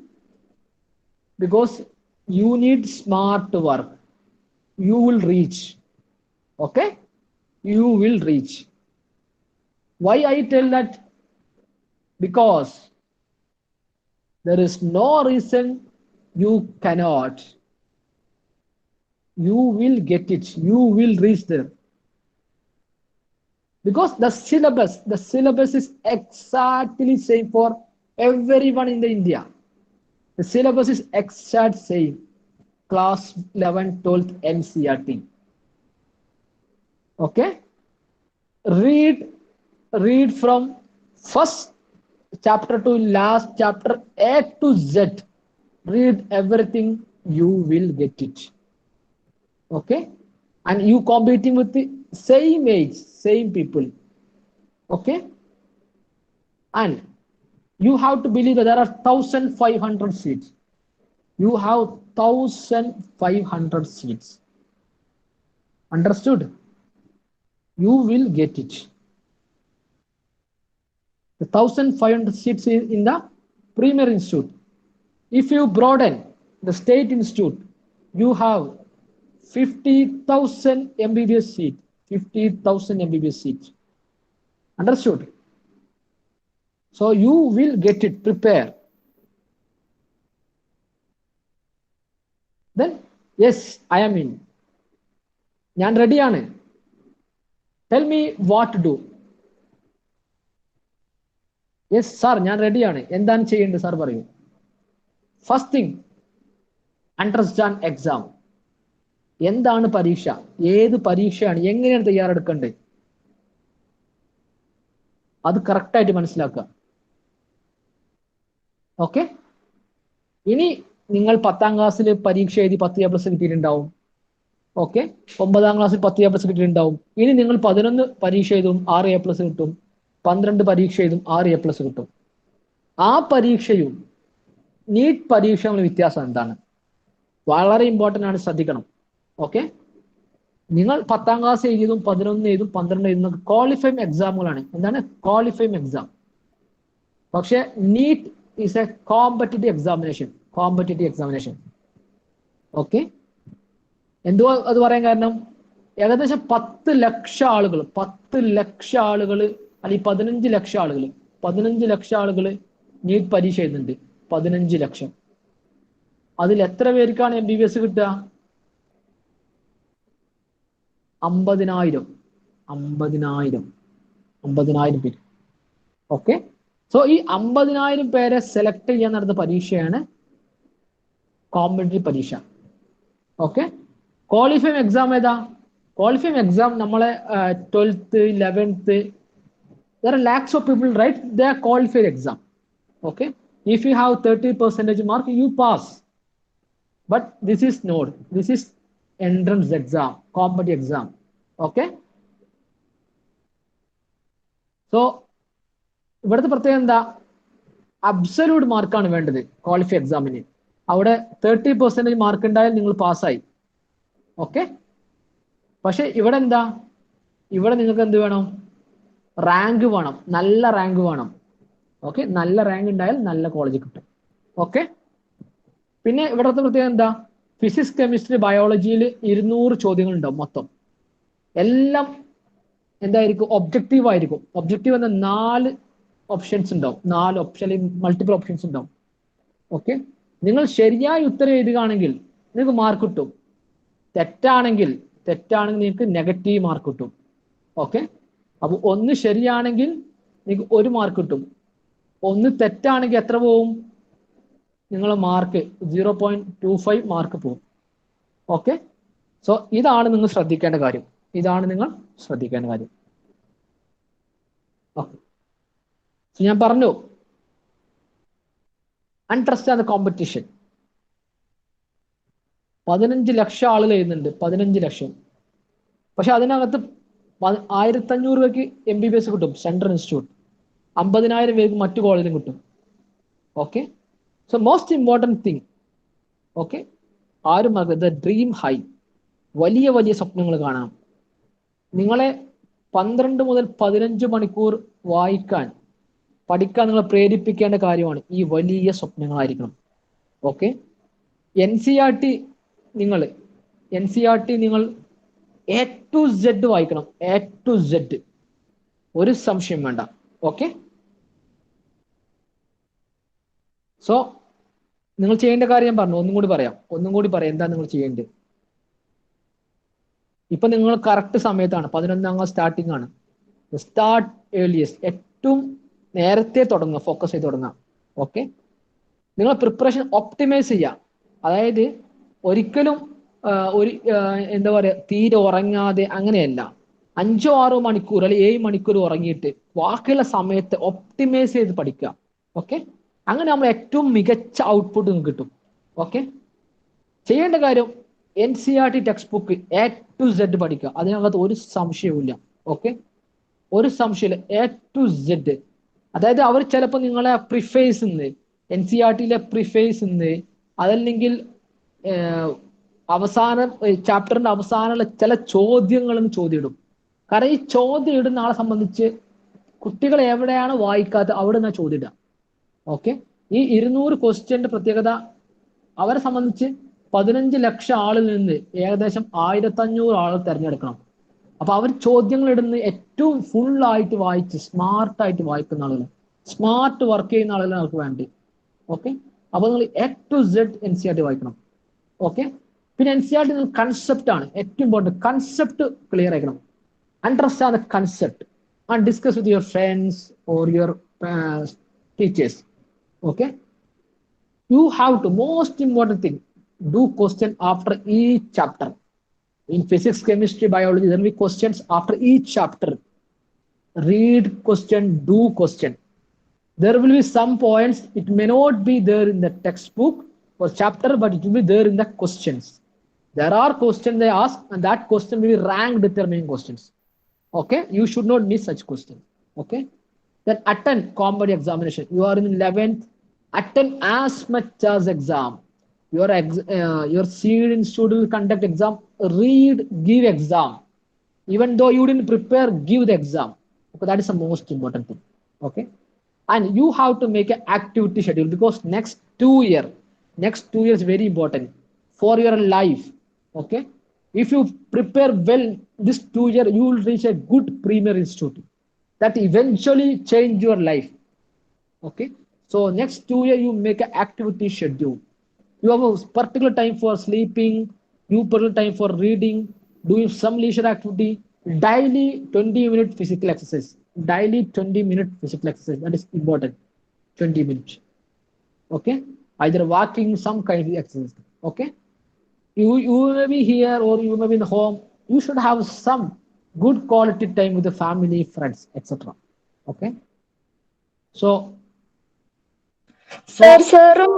because you need smart work. You will reach. Okay. You will reach. Why I tell that? Because there is no reason you cannot. You will get it. You will reach there. Because the syllabus is exactly same for everyone in the India. The syllabus is exact same. Class 11, 12th NCERT. Okay. Read from first chapter to last chapter A to Z. Read everything. You will get it. Okay. And you competing with the same age, same people. Okay. And you have to believe that there are 1,500 seats. You have 1,500 seats. Understood? You will get it. The 1,500 seats in the Premier Institute. If you broaden the State Institute, you have 50,000 MBBS seat. 50,000 MBBS seats. Understood? So you will get it. Prepare. Then, yes, I am in. ഞാൻ റെഡിയാണ്. Tell me what to do. Yes, sir, ഞാൻ റെഡിയാണ്. എന്താണ് ചെയ്യേണ്ടത് sir പറയൂ. First thing, understand exam. എന്താണ് പരീക്ഷ? ഏത് പരീക്ഷയാണ്? എങ്ങനെയാണ് തയ്യാറെടുക്കേണ്ടത്? അത് കറക്റ്റായിട്ട് മനസ്സിലാക്കുക. ഓക്കെ. ഇനി നിങ്ങൾ 10ാം ക്ലാസ്സിൽ പരീക്ഷ എഴുതി 10A+ കിട്ടിയിട്ടുണ്ടാവും. ഓക്കെ, 9ാം ക്ലാസ്സിൽ 10A+ കിട്ടിയിട്ടുണ്ടാവും. ഇനി നിങ്ങൾ 11 പരീക്ഷ എഴുതും 6A+ കിട്ടും, 12 പരീക്ഷ എഴുതും 6A+ കിട്ടും. ആ പരീക്ഷയും നീറ്റ് പരീക്ഷയുള്ള വ്യത്യാസം എന്താണ്? വളരെ ഇമ്പോർട്ടൻ്റ് ആണ്, ശ്രദ്ധിക്കണം. ഓക്കെ, നിങ്ങൾ 10ാം ക്ലാസ് എഴുതിയതും 11 എഴുതും 12 എഴുതുന്ന ക്വാളിഫൈങ് എക്സാമുകളാണ്. എന്താണ് ക്വാളിഫൈങ് എക്സാം? പക്ഷെ NEET is a competitive examination. Okay, എന്തുവാ അത് പറയാൻ കാരണം? ഏകദേശം 10 ലക്ഷം ആളുകൾ അല്ലെങ്കിൽ 15 ലക്ഷം ആളുകൾ നീറ്റ് പരീക്ഷ എഴുതുന്നുണ്ട്. 15 ലക്ഷം. അതിൽ എത്ര പേർക്കാണ് MBBS കിട്ടുക? 50,000 പേര്. ഓക്കെ, സോ ഈ 50,000 പേരെ സെലക്ട് ചെയ്യാൻ നടന്ന പരീക്ഷയാണ് കോമ്പറ്റീറ്റീവ് പരീക്ഷ. ഓക്കെ, ക്വാളിഫൈങ് എക്സാം ഏതാ? ക്വാളിഫൈങ് എക്സാം നമ്മളെ 12th 11th there are lakhs of people write their qualified exam. Okay, if you have 30% mark you pass, but this is entrance exam, competitive exam. Okay, so ഇവിടുത്തെ പ്രത്യേകത എന്താ? Absolute മാർക്കാണ് വേണ്ടത് qualify എക്സാമിന്. അവിടെ 30% mark ഉണ്ടായാൽ നിങ്ങൾ പാസ്സായി. ഓക്കെ, പക്ഷെ ഇവിടെ എന്താ? ഇവിടെ നിങ്ങൾക്ക് എന്ത് വേണം? റാങ്ക് വേണം, നല്ല റാങ്ക് വേണം. ഓക്കെ, നല്ല റാങ്ക് ഉണ്ടായാൽ നല്ല കോളേജ് കിട്ടും. ഓക്കെ, പിന്നെ ഇവിടുത്തെ പ്രത്യേകത എന്താ? ഫിസിക്സ്, കെമിസ്ട്രി, ബയോളജിയിൽ 200 ചോദ്യങ്ങൾ ഉണ്ടാവും മൊത്തം. എല്ലാം എന്തായിരിക്കും? ഒബ്ജക്റ്റീവ് ആയിരിക്കും. ഒബ്ജക്റ്റീവ് എന്ന 4 ഓപ്ഷൻസ് ഉണ്ടാവും, 4 ഓപ്ഷൻ മൾട്ടിപ്പിൾ ഓപ്ഷൻസ് ഉണ്ടാവും. ഓക്കെ, നിങ്ങൾ ശരിയായ ഉത്തരം എഴുതുകയാണെങ്കിൽ നിങ്ങൾക്ക് മാർക്ക് കിട്ടും. തെറ്റാണെങ്കിൽ നിങ്ങൾക്ക് നെഗറ്റീവ് മാർക്ക് കിട്ടും. ഓക്കെ, അപ്പൊ ഒന്ന് ശരിയാണെങ്കിൽ നിങ്ങൾക്ക് 1 മാർക്ക് കിട്ടും. ഒന്ന് തെറ്റാണെങ്കിൽ എത്ര പോവും? നിങ്ങളെ മാർക്ക് 0.25 മാർക്ക് പോവും. ഓക്കെ, സോ ഇതാണ് നിങ്ങൾ ശ്രദ്ധിക്കേണ്ട കാര്യം. ഓക്കെ, ഞാൻ പറഞ്ഞു അണ്ടർസ്റ്റാൻഡ് ദ കോമ്പറ്റീഷൻ. 15 ലക്ഷം ആളുകൾ എഴുതുന്നുണ്ട്, 15 ലക്ഷം. പക്ഷെ അതിനകത്ത് 1,500 രൂപയ്ക്ക് MBBS കിട്ടും സെൻട്രൽ ഇൻസ്റ്റിറ്റ്യൂട്ട്, 50,000 പേർക്ക് മറ്റു കോളേജിലും കിട്ടും. Okay, so most important thing, okay, ആരും ദ ഡ്രീം ഹൈ. വലിയ സ്വപ്നങ്ങൾ കാണാം. നിങ്ങളെ 12 മുതൽ 15 മണിക്കൂർ പഠിക്കാൻ നിങ്ങളെ പ്രേരിപ്പിക്കേണ്ട കാര്യമാണ് ഈ വലിയ സ്വപ്നങ്ങളായിരിക്കണം. ഓക്കെ, NCERT നിങ്ങൾ A to Z വായിക്കണം, A to Z, ഒരു സംശയം വേണ്ട. ഓക്കെ, സോ നിങ്ങൾ ചെയ്യേണ്ട കാര്യം ഞാൻ പറഞ്ഞു, ഒന്നും കൂടി പറയാം എന്താ നിങ്ങൾ ചെയ്യേണ്ടത്. ഇപ്പൊ നിങ്ങൾ കറക്റ്റ് സമയത്താണ്, 11ാം ക്ലാസ് സ്റ്റാർട്ടിംഗ് ആണ്. സ്റ്റാർട്ട് ഏർലിയസ്റ്റ്, ഏറ്റവും നേരത്തെ തുടങ്ങുക, ഫോക്കസ് ചെയ്ത് തുടങ്ങുക. ഓക്കെ, നിങ്ങൾ പ്രിപ്പറേഷൻ ഒപ്റ്റിമൈസ് ചെയ്യുക. അതായത് ഒരിക്കലും എന്താ പറയുക, തീരെ ഉറങ്ങാതെ അങ്ങനെയല്ല. 5-6 മണിക്കൂർ അല്ലെങ്കിൽ 7 മണിക്കൂർ ഉറങ്ങിയിട്ട് ബാക്കിയുള്ള സമയത്ത് ഒപ്റ്റിമൈസ് ചെയ്ത് പഠിക്കുക. ഓക്കെ, അങ്ങനെ നമ്മൾ ഏറ്റവും മികച്ച ഔട്ട്പുട്ട് നിങ്ങൾക്ക് കിട്ടും. ഓക്കെ, ചെയ്യേണ്ട കാര്യം NCERT text book A to Z പഠിക്കുക. അതിനകത്ത് ഒരു സംശയവുമില്ല. ഓക്കെ, ഒരു സംശയമില്ല, A to Z. അതായത് അവർ ചിലപ്പോൾ നിങ്ങളെ പ്രിഫേസ് NCERTയിലെ പ്രിഫേസ് അതല്ലെങ്കിൽ അവസാനം ചാപ്റ്ററിന്റെ അവസാനമുള്ള ചില ചോദ്യങ്ങളും ചോദ്യം. കാരണം ഈ ചോദ്യം ഇടുന്ന ആളെ സംബന്ധിച്ച് കുട്ടികൾ എവിടെയാണ് വായിക്കാത്ത അവിടെ നിന്ന് ചോദ്യം. ഓക്കെ, ഈ 200 ക്വസ്റ്റ്യന്റെ പ്രത്യേകത അവരെ സംബന്ധിച്ച് 15 ലക്ഷം ആളിൽ നിന്ന് ഏകദേശം 1,500 ആളുകൾ തിരഞ്ഞെടുക്കണം. അപ്പൊ അവർ ചോദ്യങ്ങൾ ഇടുന്ന ഏറ്റവും ഫുള്ളായിട്ട് വായിച്ച് സ്മാർട്ടായിട്ട് വായിക്കുന്ന ആളുകൾ, സ്മാർട്ട് വർക്ക് ചെയ്യുന്ന ആളുകൾ നമുക്ക് വേണ്ടി. ഓക്കെ, അപ്പൊ നിങ്ങൾ A to Z NCERT വായിക്കണം. ഓക്കെ, പിന്നെ NCERT കൺസെപ്റ്റ് ആണ് ഏറ്റവും ഇമ്പോർട്ടൻറ്റ്. കൺസെപ്റ്റ് ക്ലിയർ ആക്കണം. Understand the concept and discuss with your friends or your teachers. Okay, you have to, most important thing, do question after each chapter. In physics, chemistry, biology, there will be questions after each chapter. Read question, do question. There will be some points, it may not be there in the textbook, for chapter, but it will be there in the questions. There are questions they ask, and that question will be rank determining questions. Okay, you should not miss such questions. Okay, then attend competitive examination. You are in 11th, attend as much as exam. Your seed institute will conduct exam. Read, give exam. Even though you didn't prepare, give the exam. Okay, that is the most important thing. Okay, and you have to make an activity schedule, because next 2 years very important for your life. Okay, if you prepare well this 2 year, you will reach a good premier institute that eventually change your life. Okay, so next 2 year you make an activity schedule. You have a particular time for sleeping, you particular time for reading, doing some leisure activity, daily 20-minute physical exercise. Daily 20-minute physical exercise, that is important. 20 minutes. Okay, either walking, some kind of exercise. Okay, you may be here or you may be in home. You should have some good quality time with the family, friends, etc. Okay, so സാറും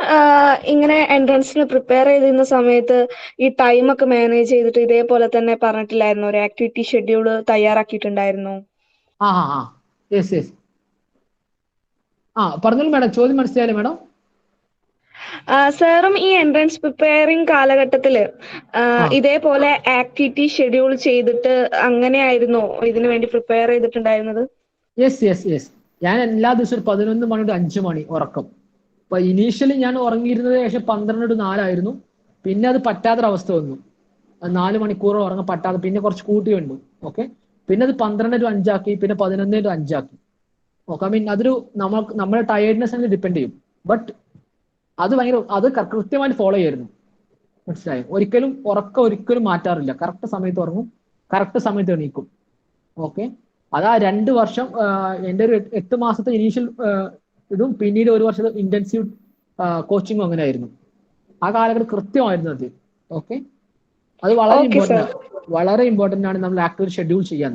ഇങ്ങനെ എൻട്രൻസിന് prepare ചെയ്തിരുന്ന സമയത്ത് ഈ time ഒക്കെ manage ചെയ്തിട്ട് ഇതേപോലെ തന്നെ പറഞ്ഞിട്ടില്ലായിരുന്നു, ഒരു ആക്ടിവിറ്റി ഷെഡ്യൂൾ തയ്യാറാക്കിയിട്ടുണ്ടായിരുന്നു? യെസ് പറഞ്ഞോളൂ മാഡം, ചോദ്യം മനസ്സിലായല്ലോ മാഡം. സാറും ഈ എൻട്രൻസ് പ്രിപ്പയറിംഗ് കാലഘട്ടത്തില് ഇതേപോലെ ആക്ടിവിറ്റി ഷെഡ്യൂൾ ചെയ്തിട്ട് അങ്ങനെയായിരുന്നോ ഇതിനു വേണ്ടി പ്രിപ്പയർ ചെയ്തിട്ടുണ്ടായിരുന്നത്? യെസ് ഞാൻ എല്ലാ ദിവസവും 11 മണി to 5 മണി ഉറക്കം. അപ്പൊ ഇനീഷ്യലി ഞാൻ ഉറങ്ങിയിരുന്നത് ഏകദേശം 12 to 4 ആയിരുന്നു. പിന്നെ അത് പറ്റാത്തൊരവസ്ഥ വന്നു. 4 മണിക്കൂർ ഉറങ്ങാൻ പറ്റാതെ പിന്നെ കുറച്ച് കൂട്ടി വന്നു. ഓക്കെ, പിന്നെ അത് 12 to 5 ആക്കി, പിന്നെ 11 to 5 ആക്കി. ഓക്കെ, ഐ മീൻ അതൊരു നമ്മുടെ ടയർഡ്നെസ് ഡിപ്പെൻഡ് ചെയ്യും. ബട്ട് അത് കൃത്യമായിട്ട് ഫോളോ ചെയ്യായിരുന്നു. മനസ്സിലായോ? ഉറക്കം ഒരിക്കലും മാറ്റാറില്ല. കറക്റ്റ് സമയത്ത് ഉറങ്ങും, കറക്റ്റ് സമയത്ത് എണീക്കും. ഓക്കെ, അതാ 2 വർഷം എൻ്റെ ഒരു 8 മാസത്തെ ഇനീഷ്യൽ ഇതും പിന്നീട് 1 വർഷത്തെ ഇന്റൻസീവ് കോച്ചിങ്ങും അങ്ങനെ ആയിരുന്നു. ആ കാലഘട്ടം കൃത്യമായിരുന്നു അത്. ഓക്കെ, അത് വളരെ ഇമ്പോർട്ടൻ്റ് ആണ് നമ്മൾ ആക്ടിവിറ്റി ഷെഡ്യൂൾ ചെയ്യാൻ.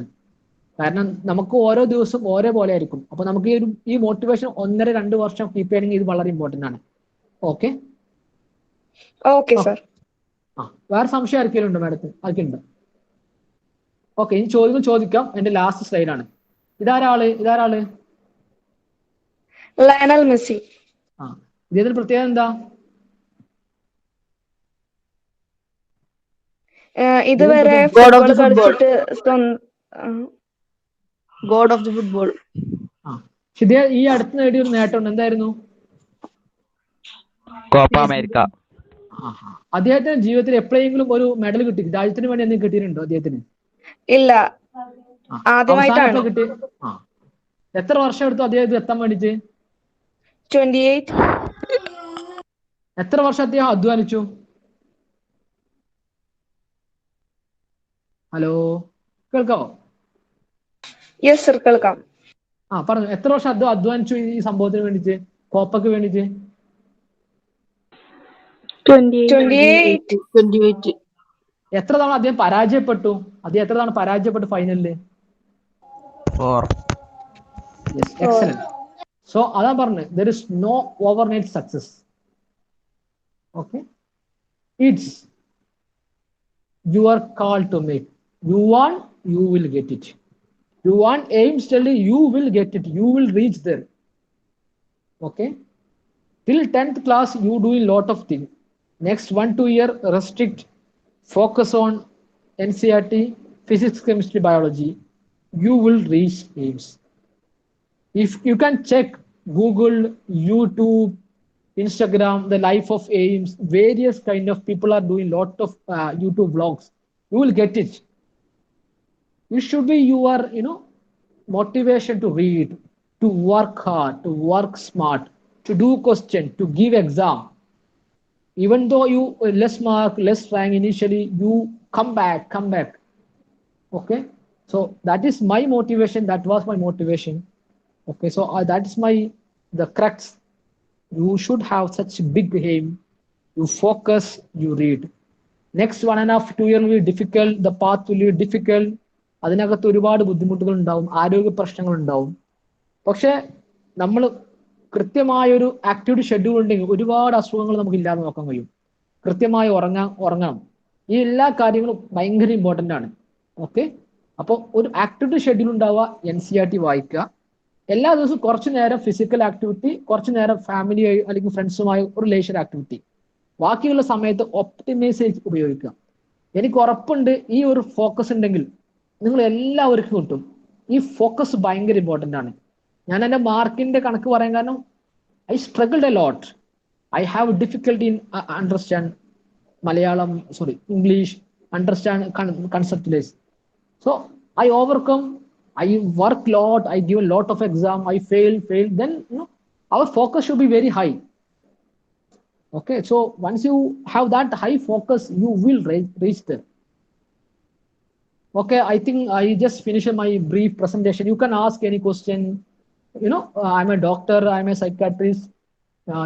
കാരണം നമുക്ക് ഓരോ ദിവസവും ഓരോ പോലെ ആയിരിക്കും. അപ്പൊ നമുക്ക് ഈ മോട്ടിവേഷൻ 1.5-2 വർഷം കീപ്പ് ചെയ്യണമെങ്കിൽ ഇത് വളരെ ഇമ്പോർട്ടൻ്റ് ആണ്. Okay sir. വേറെ സംശയം ആർക്കെങ്കിലും ഉണ്ടോ മാഡത്തിന്? ആർക്കുണ്ടോ? ഓക്കെ, ഇനി ചോദ്യങ്ങൾ ചോദിക്കാം. എന്റെ ലാസ്റ്റ് സ്ലൈഡാണ്. ഇതാരാള്? Lionel Messi. ഇദ്ദേഹത്തിന് പ്രത്യേകത എന്താ? ഇതുവരെ ഫുട്ബോൾ കളിച്ചിട്ട് ഗോഡ് ഓഫ് ദി ഫുട്ബോൾ. ഇദ്ദേഹം ഈ അടുത്ത് നേടിയ ഒരു നേട്ടം എന്തായിരുന്നു? Copa America. അദ്ദേഹത്തിന് ജീവിതത്തിൽ എപ്പോഴെങ്കിലും ഒരു മെഡൽ കിട്ടി? രാജ്യത്തിന് വേണ്ടി എന്തെങ്കിലും കിട്ടിയിട്ടുണ്ടോ അദ്ദേഹത്തിന്? ഇല്ല, ആദ്യമായിട്ടാണ്. കിട്ടി. എത്ര വർഷം എടുത്തു അദ്ദേഹത്തിന് എത്താൻ വേണ്ടിട്ട്? 28. എത്ര വർഷം അദ്ദേഹം അധ്വാനിച്ചു? ഹലോ, കേൾക്കാവോ? യെസ് സർ, കേൾക്കാം. പറഞ്ഞു. എത്ര വർഷം അധ്വാനിച്ചു ഈ സംഭവത്തിന് വേണ്ടിട്ട്, കോപ്പയ്ക്ക് വേണ്ടിട്ട്? 28. എത്ര തവണ അദ്ദേഹം പരാജയപ്പെട്ടു? എത്ര തവണ പരാജയപ്പെട്ടു ഫൈനലില്? 4. Yes, excellent. സോ അതാ പറഞ്ഞത്, there is no overnight success. Okay, it's your call to make. You want, you will get it. You want aims, tell you will get it. You will reach there. Okay, till 10th class you doing lot of things. Next 1-2 year restrict, focus on NCERT, physics, chemistry, biology. You will reach aims. If you can check Google, YouTube, Instagram, the life of aims, various kind of people are doing lot of YouTube vlogs. You will get it. It should be your motivation to read, to work hard, to work smart, to do question, to give exam. Even though you less mark, less rank initially, you come back. Okay, so that is my motivation. That was my motivation. Okay, so that is the crux. You should have such big aim. You focus, you read. Next 1.5-2 years will be difficult. The path will be difficult. അതിനകത്ത് ഒരുപാട് ബുദ്ധിമുട്ടുകൾ ഉണ്ടാവും, ആരോഗ്യ പ്രശ്നങ്ങൾ ഉണ്ടാവും. പക്ഷെ നമ്മൾ കൃത്യമായൊരു ആക്ടിവിറ്റി ഷെഡ്യൂൾ ഉണ്ടെങ്കിൽ ഒരുപാട് അസുഖങ്ങൾ നമുക്ക് ഇല്ലാതെ നോക്കാൻ കഴിയും. കൃത്യമായി ഉറങ്ങണം. ഈ എല്ലാ കാര്യങ്ങളും ഭയങ്കര ഇമ്പോർട്ടൻ്റ് ആണ്. ഓക്കെ, അപ്പോൾ ഒരു ആക്ടിവിറ്റി ഷെഡ്യൂൾ ഉണ്ടാവുക, NCERT വായിക്കുക, എല്ലാ ദിവസവും കുറച്ച് നേരം ഫിസിക്കൽ ആക്ടിവിറ്റി, കുറച്ച് നേരം ഫാമിലിയായി അല്ലെങ്കിൽ ഫ്രണ്ട്സുമായി ഒരു ലേഷർ ആക്ടിവിറ്റി, ബാക്കിയുള്ള സമയത്ത് ഒപ്റ്റിമൈസേജ് ഉപയോഗിക്കുക. എനിക്ക് ഉറപ്പുണ്ട് ഈ ഒരു ഫോക്കസ് ഉണ്ടെങ്കിൽ നിങ്ങൾ എല്ലാവർക്കും കിട്ടും. ഈ ഫോക്കസ് ഭയങ്കര ഇമ്പോർട്ടൻ്റ് ആണ്. ഞാൻ എൻ്റെ മാർക്കിന്റെ കണക്ക് പറയാൻ കാരണം I struggled a lot. I have difficulty in understand Malayalam, English, understand conceptualize. So I overcome, I work a lot, I give a lot of exam, I fail, then our focus should be very high. Okay, so once you have that high focus, you will reach there. Okay, I think I just finished my brief presentation. You can ask any question. I'm a doctor, I'm a psychiatrist.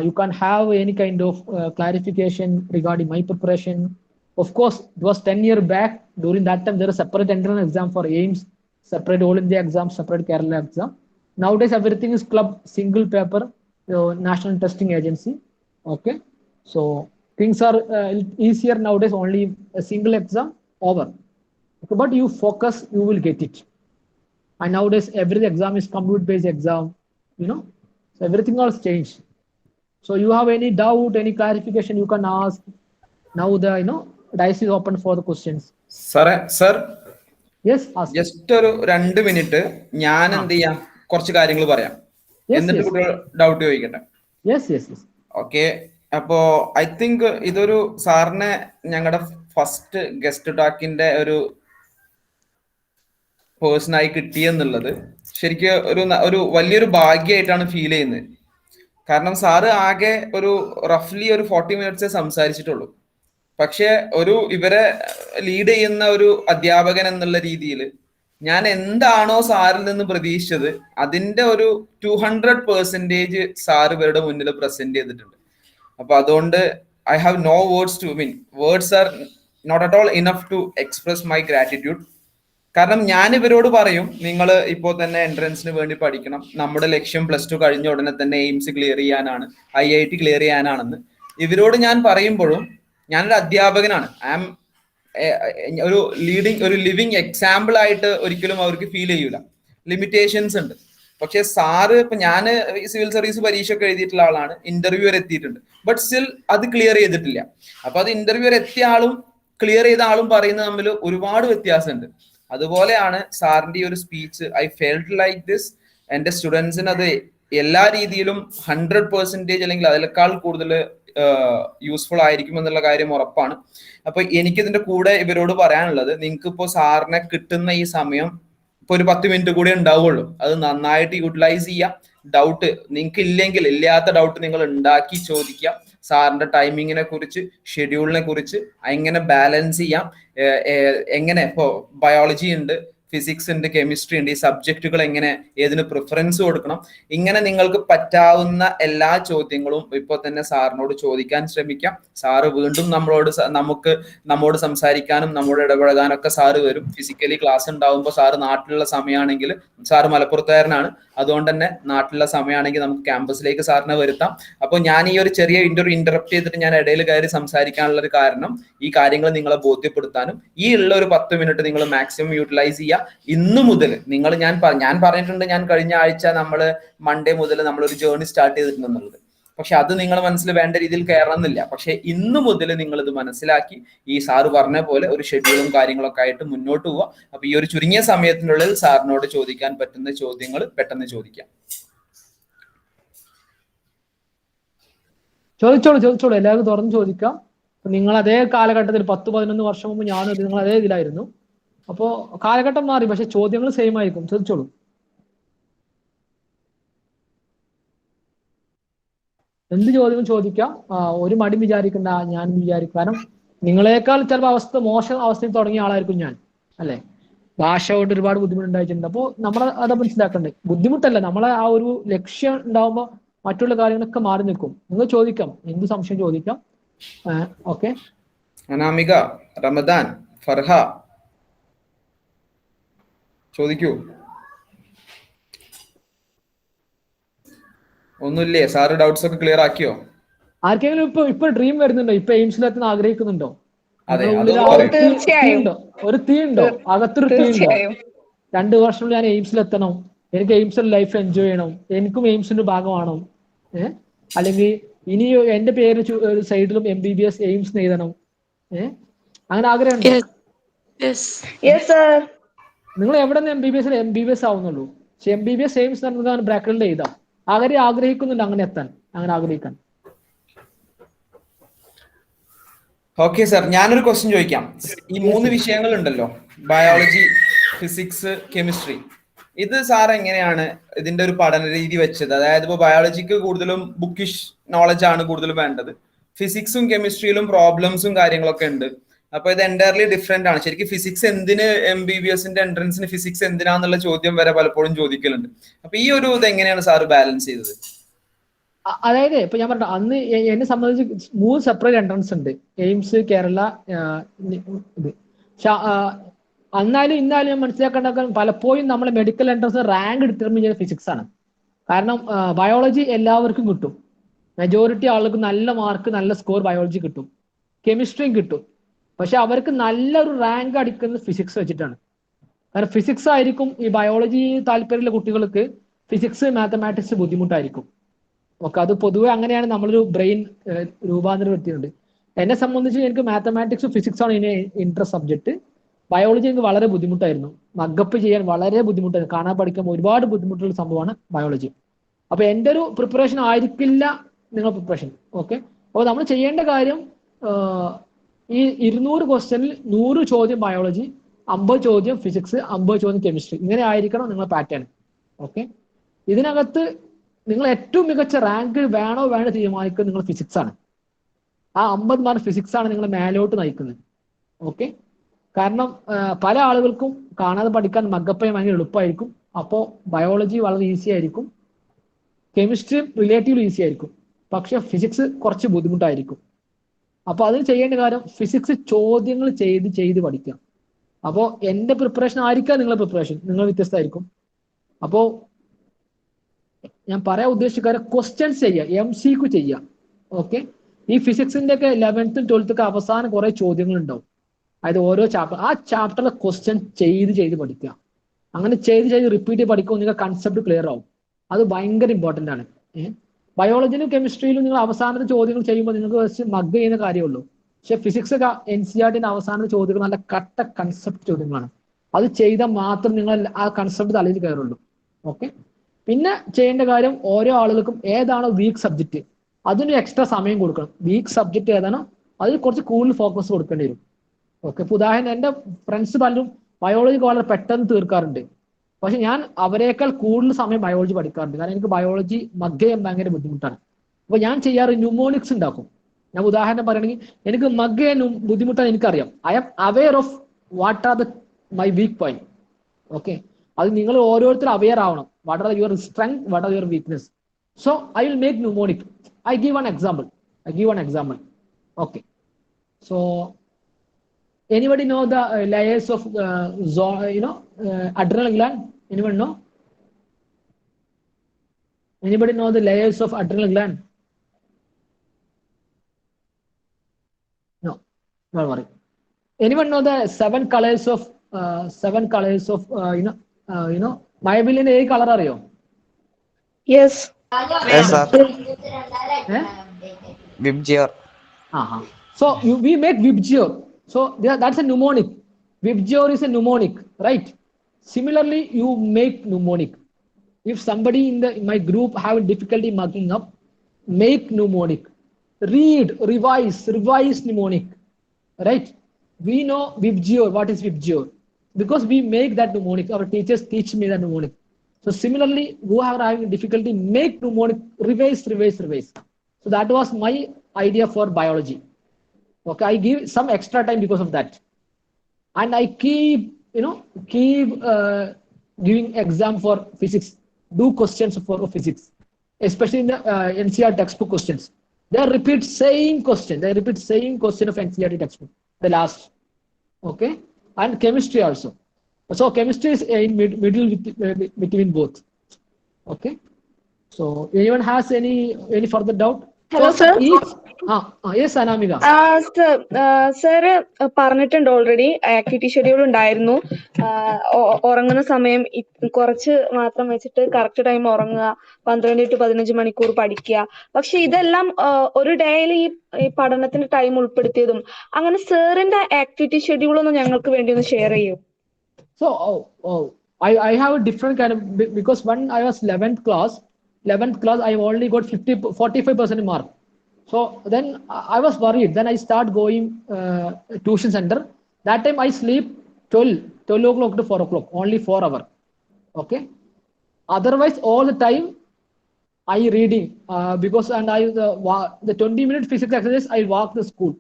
You can have any kind of clarification regarding my preparation. Of course, it was 10 years back. During that time, there is a separate entrance exam for AIMS, separate All India exam, separate Kerala exam. Nowadays, everything is club, single paper, National Testing Agency. Okay, so things are easier nowadays. Only a single exam over. Okay, but you focus, you will get it. And nowadays, every exam is computer-based exam. So everything else changed. So you have any doubt, any clarification, you can ask. Now the dice is open for the questions. Sir. Yes, ask. Just ഒരു 2 minute ഞാൻ എന്ത് ചെയ്യാം, കുറച്ച് കാര്യങ്ങൾ പറയാം, എന്നിട്ട് കുട്ടികൾ doubt ചോദിക്കട്ടെ. Yes. ഓക്കെ, അപ്പോ ഐ തിങ്ക് ഇതൊരു സാറിനെ ഞങ്ങളുടെ ഫസ്റ്റ് ഗസ്റ്റ് ടോക്കിന്റെ ഒരു പേഴ്സണായി കിട്ടിയെന്നുള്ളത് ശരിക്കും ഒരു വലിയൊരു ഭാഗ്യമായിട്ടാണ് ഫീൽ ചെയ്യുന്നത്. കാരണം സാറ് ആകെ ഒരു റഫ്ലി ഒരു 40 മിനിറ്റ്സേ സംസാരിച്ചിട്ടുള്ളൂ. പക്ഷെ ഇവരെ ലീഡ് ചെയ്യുന്ന ഒരു അധ്യാപകൻ എന്നുള്ള രീതിയിൽ ഞാൻ എന്താണോ സാറിൽ നിന്ന് പ്രതീക്ഷിച്ചത് അതിന്റെ ഒരു 200% സാർ ഇവരുടെ മുന്നിൽ പ്രസന്റ് ചെയ്തിട്ടുണ്ട്. അപ്പൊ അതുകൊണ്ട് I have no words to words are not at all enough to express my gratitude. കാരണം ഞാൻ ഇവരോട് പറയും, നിങ്ങൾ ഇപ്പോൾ തന്നെ എൻട്രൻസിന് വേണ്ടി പഠിക്കണം, നമ്മുടെ ലക്ഷ്യം +2 കഴിഞ്ഞ ഉടനെ തന്നെ എയിംസ് ക്ലിയർ ചെയ്യാനാണ്, IIT ക്ലിയർ ചെയ്യാനാണെന്ന് ഇവരോട് ഞാൻ പറയുമ്പോഴും ഞാനൊരു അധ്യാപകനാണ്. ഐ ആം ഒരു ലിവിങ് എക്സാമ്പിൾ ആയിട്ട് ഒരിക്കലും അവർക്ക് ഫീൽ ചെയ്യൂല. ലിമിറ്റേഷൻസ് ഉണ്ട്. പക്ഷെ സാറ് ഇപ്പൊ ഞാൻ സിവിൽ സർവീസ് പരീക്ഷ ഒക്കെ എഴുതിയിട്ടുള്ള ആളാണ്, ഇന്റർവ്യൂ വരെ എത്തിയിട്ടുണ്ട്, ബട്ട് സ്റ്റിൽ അത് ക്ലിയർ ചെയ്തിട്ടില്ല. അപ്പൊ അത് ഇന്റർവ്യൂ വരെ എത്തിയ ആളും ക്ലിയർ ചെയ്ത ആളും പറയുന്നത് തമ്മിൽ ഒരുപാട് വ്യത്യാസമുണ്ട്. അതുപോലെയാണ് സാറിന്റെ ഈ ഒരു speech. I felt like this. എന്റെ സ്റ്റുഡൻസിന് അത് എല്ലാ രീതിയിലും 100% അല്ലെങ്കിൽ അതിനേക്കാൾ കൂടുതൽ യൂസ്ഫുൾ ആയിരിക്കും എന്നുള്ള കാര്യം ഉറപ്പാണ്. അപ്പൊ എനിക്കിതിന്റെ കൂടെ ഇവരോട് പറയാനുള്ളത്, നിങ്ങൾക്ക് ഇപ്പോൾ സാറിനെ കിട്ടുന്ന ഈ സമയം ഇപ്പൊ ഒരു 10 മിനിറ്റ് കൂടെ ഉണ്ടാവുള്ളൂ, അത് നന്നായിട്ട് യൂട്ടിലൈസ് ചെയ്യാം. ഡൗട്ട് നിങ്ങൾക്ക് ഇല്ലാത്ത ഡൗട്ട് നിങ്ങൾ ഉണ്ടാക്കി ചോദിക്കാം. സാറിന്റെ ടൈമിങ്ങിനെ കുറിച്ച്, ഷെഡ്യൂളിനെ കുറിച്ച്, എങ്ങനെ ബാലൻസ് ചെയ്യാം, എങ്ങനെ ഇപ്പോ ബയോളജി ഉണ്ട്, ഫിസിക്സ് ഉണ്ട്, കെമിസ്ട്രി ഉണ്ട്, ഈ സബ്ജക്റ്റുകൾ എങ്ങനെ ഏതിന് പ്രിഫറൻസ് കൊടുക്കണം, ഇങ്ങനെ നിങ്ങൾക്ക് പറ്റാവുന്ന എല്ലാ ചോദ്യങ്ങളും ഇപ്പോൾ തന്നെ സാറിനോട് ചോദിക്കാൻ ശ്രമിക്കാം. സാറ് വീണ്ടും നമ്മോട് സംസാരിക്കാനും നമ്മോട് ഇടപഴകാനും ഒക്കെ സാറ് വരും. ഫിസിക്കലി ക്ലാസ് ഉണ്ടാവുമ്പോൾ സാറ് നാട്ടിലുള്ള സമയമാണെങ്കിൽ, സാറ് മലപ്പുറത്തുകാരനാണ്, അതുകൊണ്ട് തന്നെ നാട്ടിലുള്ള സമയമാണെങ്കിൽ നമുക്ക് ക്യാമ്പസിലേക്ക് സാറിനെ വരുത്താം. അപ്പോൾ ഞാൻ ഈ ഒരു ചെറിയ ഇന്ററപ്റ്റ് ചെയ്തിട്ട് ഞാൻ ഇടയിൽ കയറി സംസാരിക്കാനുള്ള ഒരു കാരണം ഈ കാര്യങ്ങൾ നിങ്ങളെ ബോധ്യപ്പെടുത്താനും ഈ ഉള്ള ഒരു 10 മിനിറ്റ് നിങ്ങൾ മാക്സിമം യൂട്ടിലൈസ് ചെയ്യുക. ഇന്നു മുതൽ ഞാൻ പറഞ്ഞിട്ടുണ്ട്, ഞാൻ കഴിഞ്ഞ ആഴ്ച മൺഡേ മുതൽ നമ്മളൊരു ജേർണി സ്റ്റാർട്ട് ചെയ്തിട്ടുണ്ടെന്നുള്ളത്. പക്ഷെ അത് നിങ്ങളുടെ മനസ്സിൽ വേണ്ട രീതിയിൽ കയറണമെന്നില്ല. പക്ഷെ ഇന്നു മുതൽ നിങ്ങൾ ഇത് മനസ്സിലാക്കി ഈ സാറ് പറഞ്ഞ പോലെ ഒരു ഷെഡ്യൂളും കാര്യങ്ങളൊക്കെ ആയിട്ട് മുന്നോട്ട് പോവുക. അപ്പൊ ഈ ഒരു ചുരുങ്ങിയ സമയത്തിനുള്ളിൽ സാറിനോട് ചോദിക്കാൻ പറ്റുന്ന ചോദ്യങ്ങൾ പെട്ടെന്ന് ചോദിക്കാം. ചോദിച്ചോളൂ, എല്ലാവർക്കും തുറന്ന് ചോദിക്കാം. നിങ്ങൾ അതേ കാലഘട്ടത്തിൽ 10-11 വർഷം മുമ്പ് നിങ്ങൾ അതേ ഇതിലായിരുന്നു. അപ്പോ കാലഘട്ടം മാറി, പക്ഷെ ചോദ്യങ്ങൾ സെയിം ആയിരിക്കും. ചോദിച്ചോളൂ. എന്ത് ചോദ്യവും ചോദിക്കാം. ഒരു മടി വിചാരിക്കണ്ട, ഞാൻ വിചാരിക്കും. കാരണം നിങ്ങളെക്കാൾ ചിലപ്പോൾ മോശം അവസ്ഥയിൽ തുടങ്ങിയ ആളായിരിക്കും ഞാൻ, അല്ലെ? ഭാഷ കൊണ്ട് ഒരുപാട് ബുദ്ധിമുട്ടുണ്ടായിട്ടുണ്ട്. അപ്പോൾ നമ്മൾ അത് മനസ്സിലാക്കണ്ടേ. ബുദ്ധിമുട്ടല്ല, നമ്മളെ ആ ഒരു ലക്ഷ്യം ഉണ്ടാവുമ്പോൾ മറ്റുള്ള കാര്യങ്ങളൊക്കെ മാറി നിൽക്കും. നിങ്ങൾ ചോദിക്കാം, എന്ത് സംശയം ചോദിക്കാം. ഓക്കെ, അനാമിക, റമദാൻ, ഫർഹ ചോദിക്കൂ. ഒന്നുമില്ലേ സാറ് ഡൗട്ട്സ് ഒക്കെ ക്ലിയർ ആക്കിയോ? ആർക്കെങ്കിലും ഇപ്പൊ ഡ്രീം വരുന്നുണ്ടോ? ഇപ്പൊ എയിംസിലെത്താൻ ആഗ്രഹിക്കുന്നുണ്ടോ? അതെ, നിങ്ങളുടെ ഉള്ളിൽ ആ അതൊന്ന് ഒരു പറയൂ. തീ തീർച്ചയായും. ഉണ്ടോ? ഒരു തീ ഉണ്ടോ? അകത്തൊരു തീ ഉണ്ടോ? തീർച്ചയായും 2 വർഷത്തിൽ ഞാൻ എയിംസിലെത്തണം, എനിക്ക് എയിംസിൽ ലൈഫ് എൻജോയ് ചെയ്യണം, എനിക്കും എയിംസിന്റെ ഭാഗമാണോ? അല്ലെങ്കിൽ ഇനി എന്റെ പേര് സൈഡിലും MBBS എയിംസ് എഴുതണം, അങ്ങനെ ആഗ്രഹം ഉണ്ടോ? Yes sir. നിങ്ങൾ എവിടെ നിന്ന് MBBS ആവുന്നുള്ളൂ. പക്ഷെ MBBS എയിംസ് നമുക്ക് ബ്രാക്കറ്റിൽ എഴുതാം. ആഗ്രഹിക്കുന്നുണ്ട് അങ്ങനെ എത്താൻ, അങ്ങനെ ആഗ്രഹിക്കാൻ. ഓക്കെ സാർ, ഞാനൊരു ക്വസ്റ്റ്യൻ ചോദിക്കാം. ഈ 3 വിഷയങ്ങൾ ഉണ്ടല്ലോ, ബയോളജി, ഫിസിക്സ്, കെമിസ്ട്രി. ഇത് സാർ എങ്ങനെയാണ് ഇതിന്റെ ഒരു പഠന രീതി വെച്ചത്? അതായത് ഇപ്പൊ ബയോളജിക്ക് കൂടുതലും ബുക്കിഷ് നോളജ് ആണ് കൂടുതലും വേണ്ടത്, ഫിസിക്സും കെമിസ്ട്രിയിലും പ്രോബ്ലംസും കാര്യങ്ങളൊക്കെ ഉണ്ട്. അപ്പൊ ഇത് എൻറ്റയർലി ഡിഫറെന്റ് ആണ്. ശരിക്കും ഫിസിക്സ് എന്തിന് MBBSന്റെ എൻട്രൻസിന് ഫിസിക്സ് എന്തിനാന്നുള്ള ചോദ്യം വരെ പലപ്പോഴും ചോദിക്കലുണ്ട്. അപ്പൊ ഈ ഒരു ഇത് എങ്ങനെയാണ് സാർ ബാലൻസ് ചെയ്തത്? അതായത് ഇപ്പൊ ഞാൻ പറഞ്ഞു, അന്ന് എന്നെ സംബന്ധിച്ച് 3 സെപ്പറേറ്റ് എൻട്രൻസ് ഉണ്ട്, എയിംസ്, കേരള, ഇത്. എന്നാലും ഇന്നാലും ഞാൻ മനസ്സിലാക്കേണ്ട, പലപ്പോഴും നമ്മളെ മെഡിക്കൽ എൻട്രൻസ് റാങ്ക് ഡിറ്റർമിൻ ചെയ്യുന്ന ഫിസിക്സ് ആണ്. കാരണം ബയോളജി എല്ലാവർക്കും കിട്ടും, മെജോറിറ്റി ആളുകൾക്ക് നല്ല മാർക്ക്, നല്ല സ്കോർ ബയോളജി കിട്ടും, കെമിസ്ട്രിയും കിട്ടും. പക്ഷെ അവർക്ക് നല്ലൊരു റാങ്ക് അടിക്കുന്നത് ഫിസിക്സ് വെച്ചിട്ടാണ്. കാരണം ഫിസിക്സ് ആയിരിക്കും ഈ ബയോളജി താല്പര്യമുള്ള കുട്ടികൾക്ക് ഫിസിക്സ്, മാത്തമാറ്റിക്സ് ബുദ്ധിമുട്ടായിരിക്കും. ഓക്കെ, അത് പൊതുവെ അങ്ങനെയാണ് നമ്മളൊരു ബ്രെയിൻ രൂപാന്തരം വരുത്തിയിട്ടുണ്ട്. എന്നെ സംബന്ധിച്ച് എനിക്ക് മാത്തമാറ്റിക്സും ഫിസിക്സ് ആണ് ഇനി ഇൻട്രസ്റ്റ് സബ്ജക്ട്. ബയോളജി എനിക്ക് വളരെ ബുദ്ധിമുട്ടായിരുന്നു, മഗപ്പ് ചെയ്യാൻ വളരെ ബുദ്ധിമുട്ടായിരുന്നു, കാണാൻ പഠിക്കാൻ ഒരുപാട് ബുദ്ധിമുട്ടുള്ള സംഭവമാണ് ബയോളജി. അപ്പൊ എൻ്റെ ഒരു പ്രിപ്പറേഷൻ ആയിരിക്കില്ല നിങ്ങളുടെ പ്രിപ്പറേഷൻ. ഓക്കെ, അപ്പോൾ നമ്മൾ ചെയ്യേണ്ട കാര്യം, ഈ 200 ക്വസ്റ്റ്യനിൽ 100 ചോദ്യം ബയോളജി, 50 ചോദ്യം ഫിസിക്സ്, 50 ചോദ്യം കെമിസ്ട്രി, ഇങ്ങനെ ആയിരിക്കണം നിങ്ങളുടെ പാറ്റേൺ. ഓക്കെ, ഇതിനകത്ത് നിങ്ങൾ ഏറ്റവും മികച്ച റാങ്ക് വേണോ തീരുമാനിക്കുന്നത് നിങ്ങൾ ഫിസിക്സ് ആണ്. ആ 50 മാർക്ക് ഫിസിക്സ് ആണ് നിങ്ങളെ മേലോട്ട് നയിക്കുന്നത്. ഓക്കെ, കാരണം പല ആളുകൾക്കും കാണാതെ പഠിക്കാൻ മഗപ്പയും ഭയങ്കര എളുപ്പമായിരിക്കും. അപ്പോൾ ബയോളജി വളരെ ഈസി ആയിരിക്കും, കെമിസ്ട്രി റിലേറ്റീവ്ലി ഈസി ആയിരിക്കും, പക്ഷെ ഫിസിക്സ് കുറച്ച് ബുദ്ധിമുട്ടായിരിക്കും. അപ്പൊ അതിന് ചെയ്യേണ്ട കാര്യം ഫിസിക്സ് ചോദ്യങ്ങൾ ചെയ്ത് പഠിക്കുക. അപ്പോൾ എന്റെ പ്രിപ്പറേഷൻ ആയിരിക്കാം നിങ്ങളുടെ പ്രിപ്പറേഷൻ, നിങ്ങൾ വ്യത്യസ്തമായിരിക്കും. അപ്പോ ഞാൻ പറയാൻ ഉദ്ദേശിച്ച കാര്യം, ക്വസ്റ്റ്യൻസ് ചെയ്യുക, MCQ ചെയ്യുക. ഓക്കെ, ഈ ഫിസിക്സിന്റെ ഒക്കെ 11th 12th ഒക്കെ അവസാനം കുറെ ചോദ്യങ്ങൾ ഉണ്ടാവും. അതായത് ഓരോ ചാപ്റ്റർ, ആ ചാപ്റ്ററിലെ ക്വസ്റ്റ്യൻ ചെയ്ത് പഠിക്കുക. അങ്ങനെ ചെയ്ത് റിപ്പീറ്റ് ചെയ്ത് പഠിക്കുമ്പോൾ നിങ്ങൾക്ക് കൺസെപ്റ്റ് ക്ലിയർ ആവും. അത് ഭയങ്കര ഇമ്പോർട്ടന്റ് ആണ്. ബയോളജിയിലും കെമിസ്ട്രിയിലും നിങ്ങൾ അവസാനത്തെ ചോദ്യങ്ങൾ ചെയ്യുമ്പോൾ നിങ്ങൾക്ക് മഗ് ചെയ്യുന്ന കാര്യമുള്ളൂ. പക്ഷെ ഫിസിക്സ് ഒക്കെ NCERTന്റെ അവസാനത്തെ ചോദ്യങ്ങൾ നല്ല കട്ട കൺസെപ്റ്റ് ചോദ്യങ്ങളാണ്. അത് ചെയ്താൽ മാത്രം നിങ്ങൾ ആ കൺസെപ്റ്റ് തലയിൽ കയറുള്ളൂ. ഓക്കെ, പിന്നെ ചെയ്യേണ്ട കാര്യം, ഓരോ ആളുകൾക്കും ഏതാണോ വീക്ക് സബ്ജക്റ്റ് അതിന് എക്സ്ട്രാ സമയം കൊടുക്കണം. വീക്ക് സബ്ജക്റ്റ് ഏതാണോ അതിൽ കുറച്ച് കൂടുതൽ ഫോക്കസ് കൊടുക്കേണ്ടി വരും. ഓക്കെ, ഇപ്പൊ ഉദാഹരണം, എന്റെ ഫ്രണ്ട്സ് പലരും ബയോളജി വളരെ പെട്ടെന്ന് തീർക്കാറുണ്ട്, പക്ഷെ ഞാൻ അവരെക്കാൾ കൂടുതൽ സമയം ബയോളജി പഠിക്കാറുണ്ട്. കാരണം എനിക്ക് ബയോളജി മഗ് ചെയ്യാൻ ഭയങ്കര ബുദ്ധിമുട്ടാണ്. അപ്പൊ ഞാൻ ചെയ്യാറ് ന്യൂമോണിക്സ് ഉണ്ടാക്കും. ഞാൻ ഉദാഹരണം പറയുകയാണെങ്കിൽ, എനിക്ക് മഗ് ചെയ്യാൻ ബുദ്ധിമുട്ടാണ് എനിക്കറിയാം. I am aware of what are my weak point. Okay, അത് നിങ്ങൾ ഓരോരുത്തരും അവെയർ ആവണം. What are your strength, what are your weakness. So I will make mnemonic. I give one example. Okay, so anybody know the layers of adrenal gland? Anyone know? Anybody know the layers of adrenal gland? No, don't worry. Anyone know the 7 colors of myelin? A color അറിയോ? Yes. Yes, sir. Eh? Vibgyor. So we make Vibgyor. So that's a mnemonic. Vibgyor is a mnemonic, right? Similarly, you make mnemonic. If somebody in my group have difficulty marking up, make mnemonic. Read, revise mnemonic, right? We know Vibgyor. What is Vibgyor? Because we make that mnemonic. Our teachers teach me that mnemonic. So similarly, who are having difficulty, make mnemonic, revise. So that was my idea for biology. Okay, I give some extra time because of that, and I keep giving exam for physics. Do questions for physics, especially in the NCERT textbook questions. They repeat same question. Of NCERT textbook, the last. Okay, and chemistry also. So chemistry is in middle between both. Okay, So anyone has any further doubt? Hello, So sir. Yes, Anamika. Sir പറഞ്ഞിട്ടുണ്ട് already activity schedule ഉണ്ടായിരുന്നു. ഉറങ്ങുന്ന സമയം കുറച്ച് മാത്രം വെച്ചിട്ട് correct time ഉറങ്ങുക, 12 to 15 മണിക്കൂർ പഠിക്കുക. പക്ഷെ ഇതെല്ലാം ഒരു ഡേയിൽ ഈ പഠനത്തിന് ടൈം ഉൾപ്പെടുത്തിയതും അങ്ങനെ സാറിന്റെ ആക്ടിവിറ്റി ഷെഡ്യൂൾ ഒന്ന് ഞങ്ങൾക്ക് വേണ്ടി ഒന്ന് ഷെയർ ചെയ്യൂ. So I have a different kind of, because when I was 11th class I only got 45% mark. So then I was worried. Then I start going tuition center. That time I sleep 12 o'clock to 4 o'clock, only 4 hours. Okay. Otherwise, all the time I reading, because and the 20-minute physical exercise I walk the school,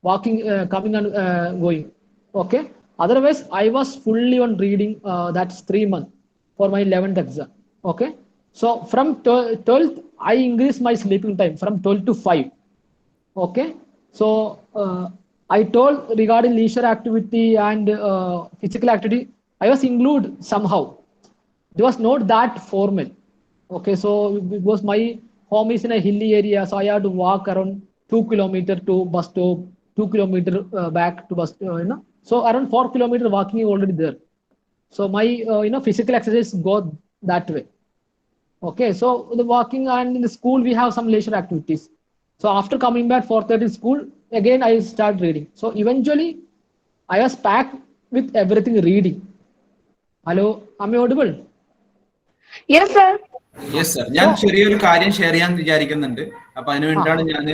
walking, coming and going. Okay. Otherwise, I was fully on reading. That's 3 months for my 11th exam. Okay. So from 12th, I increased my sleeping time from 12 to 5. Okay. So I told regarding leisure activity and physical activity, I was include somehow. It was not that formal. Okay. So because my home is in a hilly area, so I had to walk around 2 kilometers to bus stop, 2 kilometers back to bus, So around 4 kilometers walking is already there. So my physical exercise go that way. Okay, so the walking, and in the school we have some leisure activities. So after coming back 4:30 school, again I start reading. So eventually I was packed with everything reading. Hello, am I audible? Yes, sir. Yes sir, ഞാൻ ചെറിയൊരു കാര്യം share ചെയ്യാൻ വിചാരിക്കുന്നുണ്ട്. അപ്പൊ അതിനു വേണ്ടിയാണ് ഞാൻ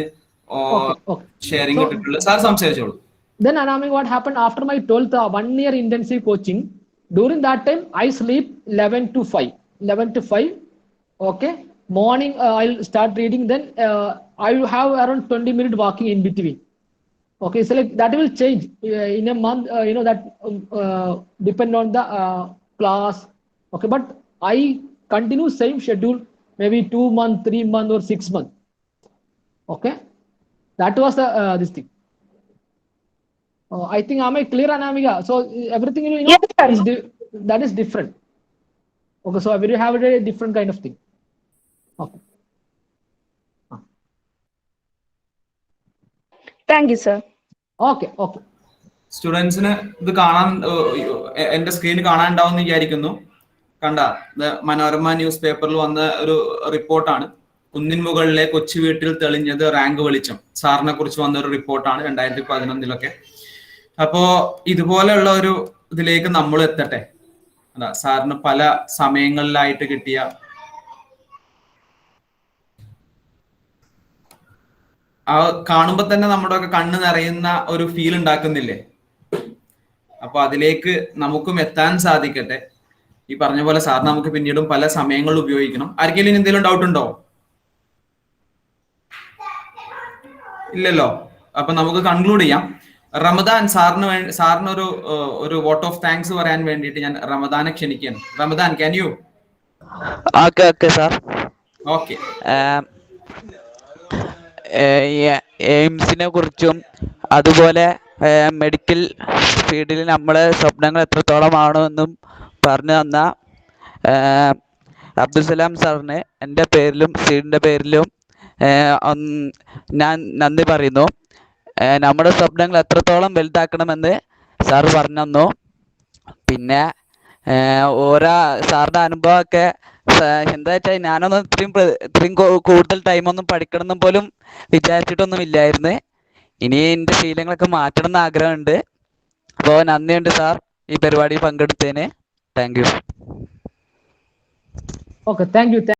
sharing ഇട്ടിട്ടുള്ളത്. സാർ സംസാരിച്ചോളൂ. Then Anami, what happened after my 12th 1 year intensive coaching? During that time I sleep 11 to 5. Okay, morning I'll start reading. Then I will have around 20-minute walking in between. Okay, so like that will change in a month. That depend on the class. Okay, but I continue same schedule, maybe 2 months, 3 months, or 6 months. Okay, that was the this thing. I think, am I clear, Anamika? So everything Yes, sir. That is different. Okay, so we have a different kind of thing. Okay. Thank you, sir. Okay. സ്റ്റുഡൻസിന് ഇത് കാണാൻ എന്റെ screen കാണാനുണ്ടാവും എന്ന് വിചാരിക്കുന്നു. കണ്ട, Manorama news പേപ്പറിൽ വന്ന ഒരു റിപ്പോർട്ടാണ്. കുന്നിൻ മുകളിലെ കൊച്ചു വീട്ടിൽ തെളിഞ്ഞത് റാങ്ക് വെളിച്ചം. സാറിനെ കുറിച്ച് വന്ന ഒരു റിപ്പോർട്ടാണ് 2011. അപ്പോ ഇതുപോലെയുള്ള ഒരു ഇതിലേക്ക് നമ്മൾ എത്തട്ടെ. അതാ സാറിന് പല സമയങ്ങളിലായിട്ട് കിട്ടിയ ആ കാണുമ്പോ തന്നെ നമ്മുടെ ഒക്കെ കണ്ണ് നിറയുന്ന ഒരു ഫീൽ ഉണ്ടാക്കുന്നില്ലേ? അപ്പൊ അതിലേക്ക് നമുക്കും എത്താൻ സാധിക്കട്ടെ. ഈ പറഞ്ഞ പോലെ സാർ നമുക്ക് പിന്നീടും പല സമയങ്ങളിൽ ഉപയോഗിക്കണം. ആർക്കെങ്കിലും എന്തെങ്കിലും ഡൗട്ട് ഉണ്ടോ? ഇല്ലല്ലോ. അപ്പൊ നമുക്ക് കൺക്ലൂഡ് ചെയ്യാം. റമദാൻ സാറിന് ഒരു വോട്ട് ഓഫ് താങ്ക്സ് പറയാൻ വേണ്ടിയിട്ട് ഞാൻ റമദാനെ ക്ഷണിക്കുകയാണ്. Ramadan, can you? Okay sir. Okay. എയിംസിനെ കുറിച്ചും അതുപോലെ മെഡിക്കൽ ഫീൽഡിൽ നമ്മളെ സ്വപ്നങ്ങൾ എത്രത്തോളമാണെന്നും പറഞ്ഞു തന്ന അബ്ദുൽസലാം സാറിന് എൻ്റെ പേരിലും സീഡിൻ്റെ പേരിലും ഞാൻ നന്ദി പറയുന്നു. നമ്മുടെ സ്വപ്നങ്ങൾ എത്രത്തോളം വലുതാക്കണമെന്ന് സാർ പറഞ്ഞു തന്നു. പിന്നെ ഓരോ സാറിൻ്റെ അനുഭവമൊക്കെ എന്താ വെച്ചാൽ ഞാനൊന്നും ഇത്രയും കൂടുതൽ ടൈമൊന്നും പഠിക്കണമെന്നും പോലും വിചാരിച്ചിട്ടൊന്നും ഇല്ലായിരുന്നു. ഇനി എൻ്റെ ശീലങ്ങളൊക്കെ മാറ്റണം എന്ന് ആഗ്രഹമുണ്ട്. അപ്പോൾ നന്ദിയുണ്ട് സാർ ഈ പരിപാടിയിൽ പങ്കെടുത്തതിന്. Thank you. Okay, thank you.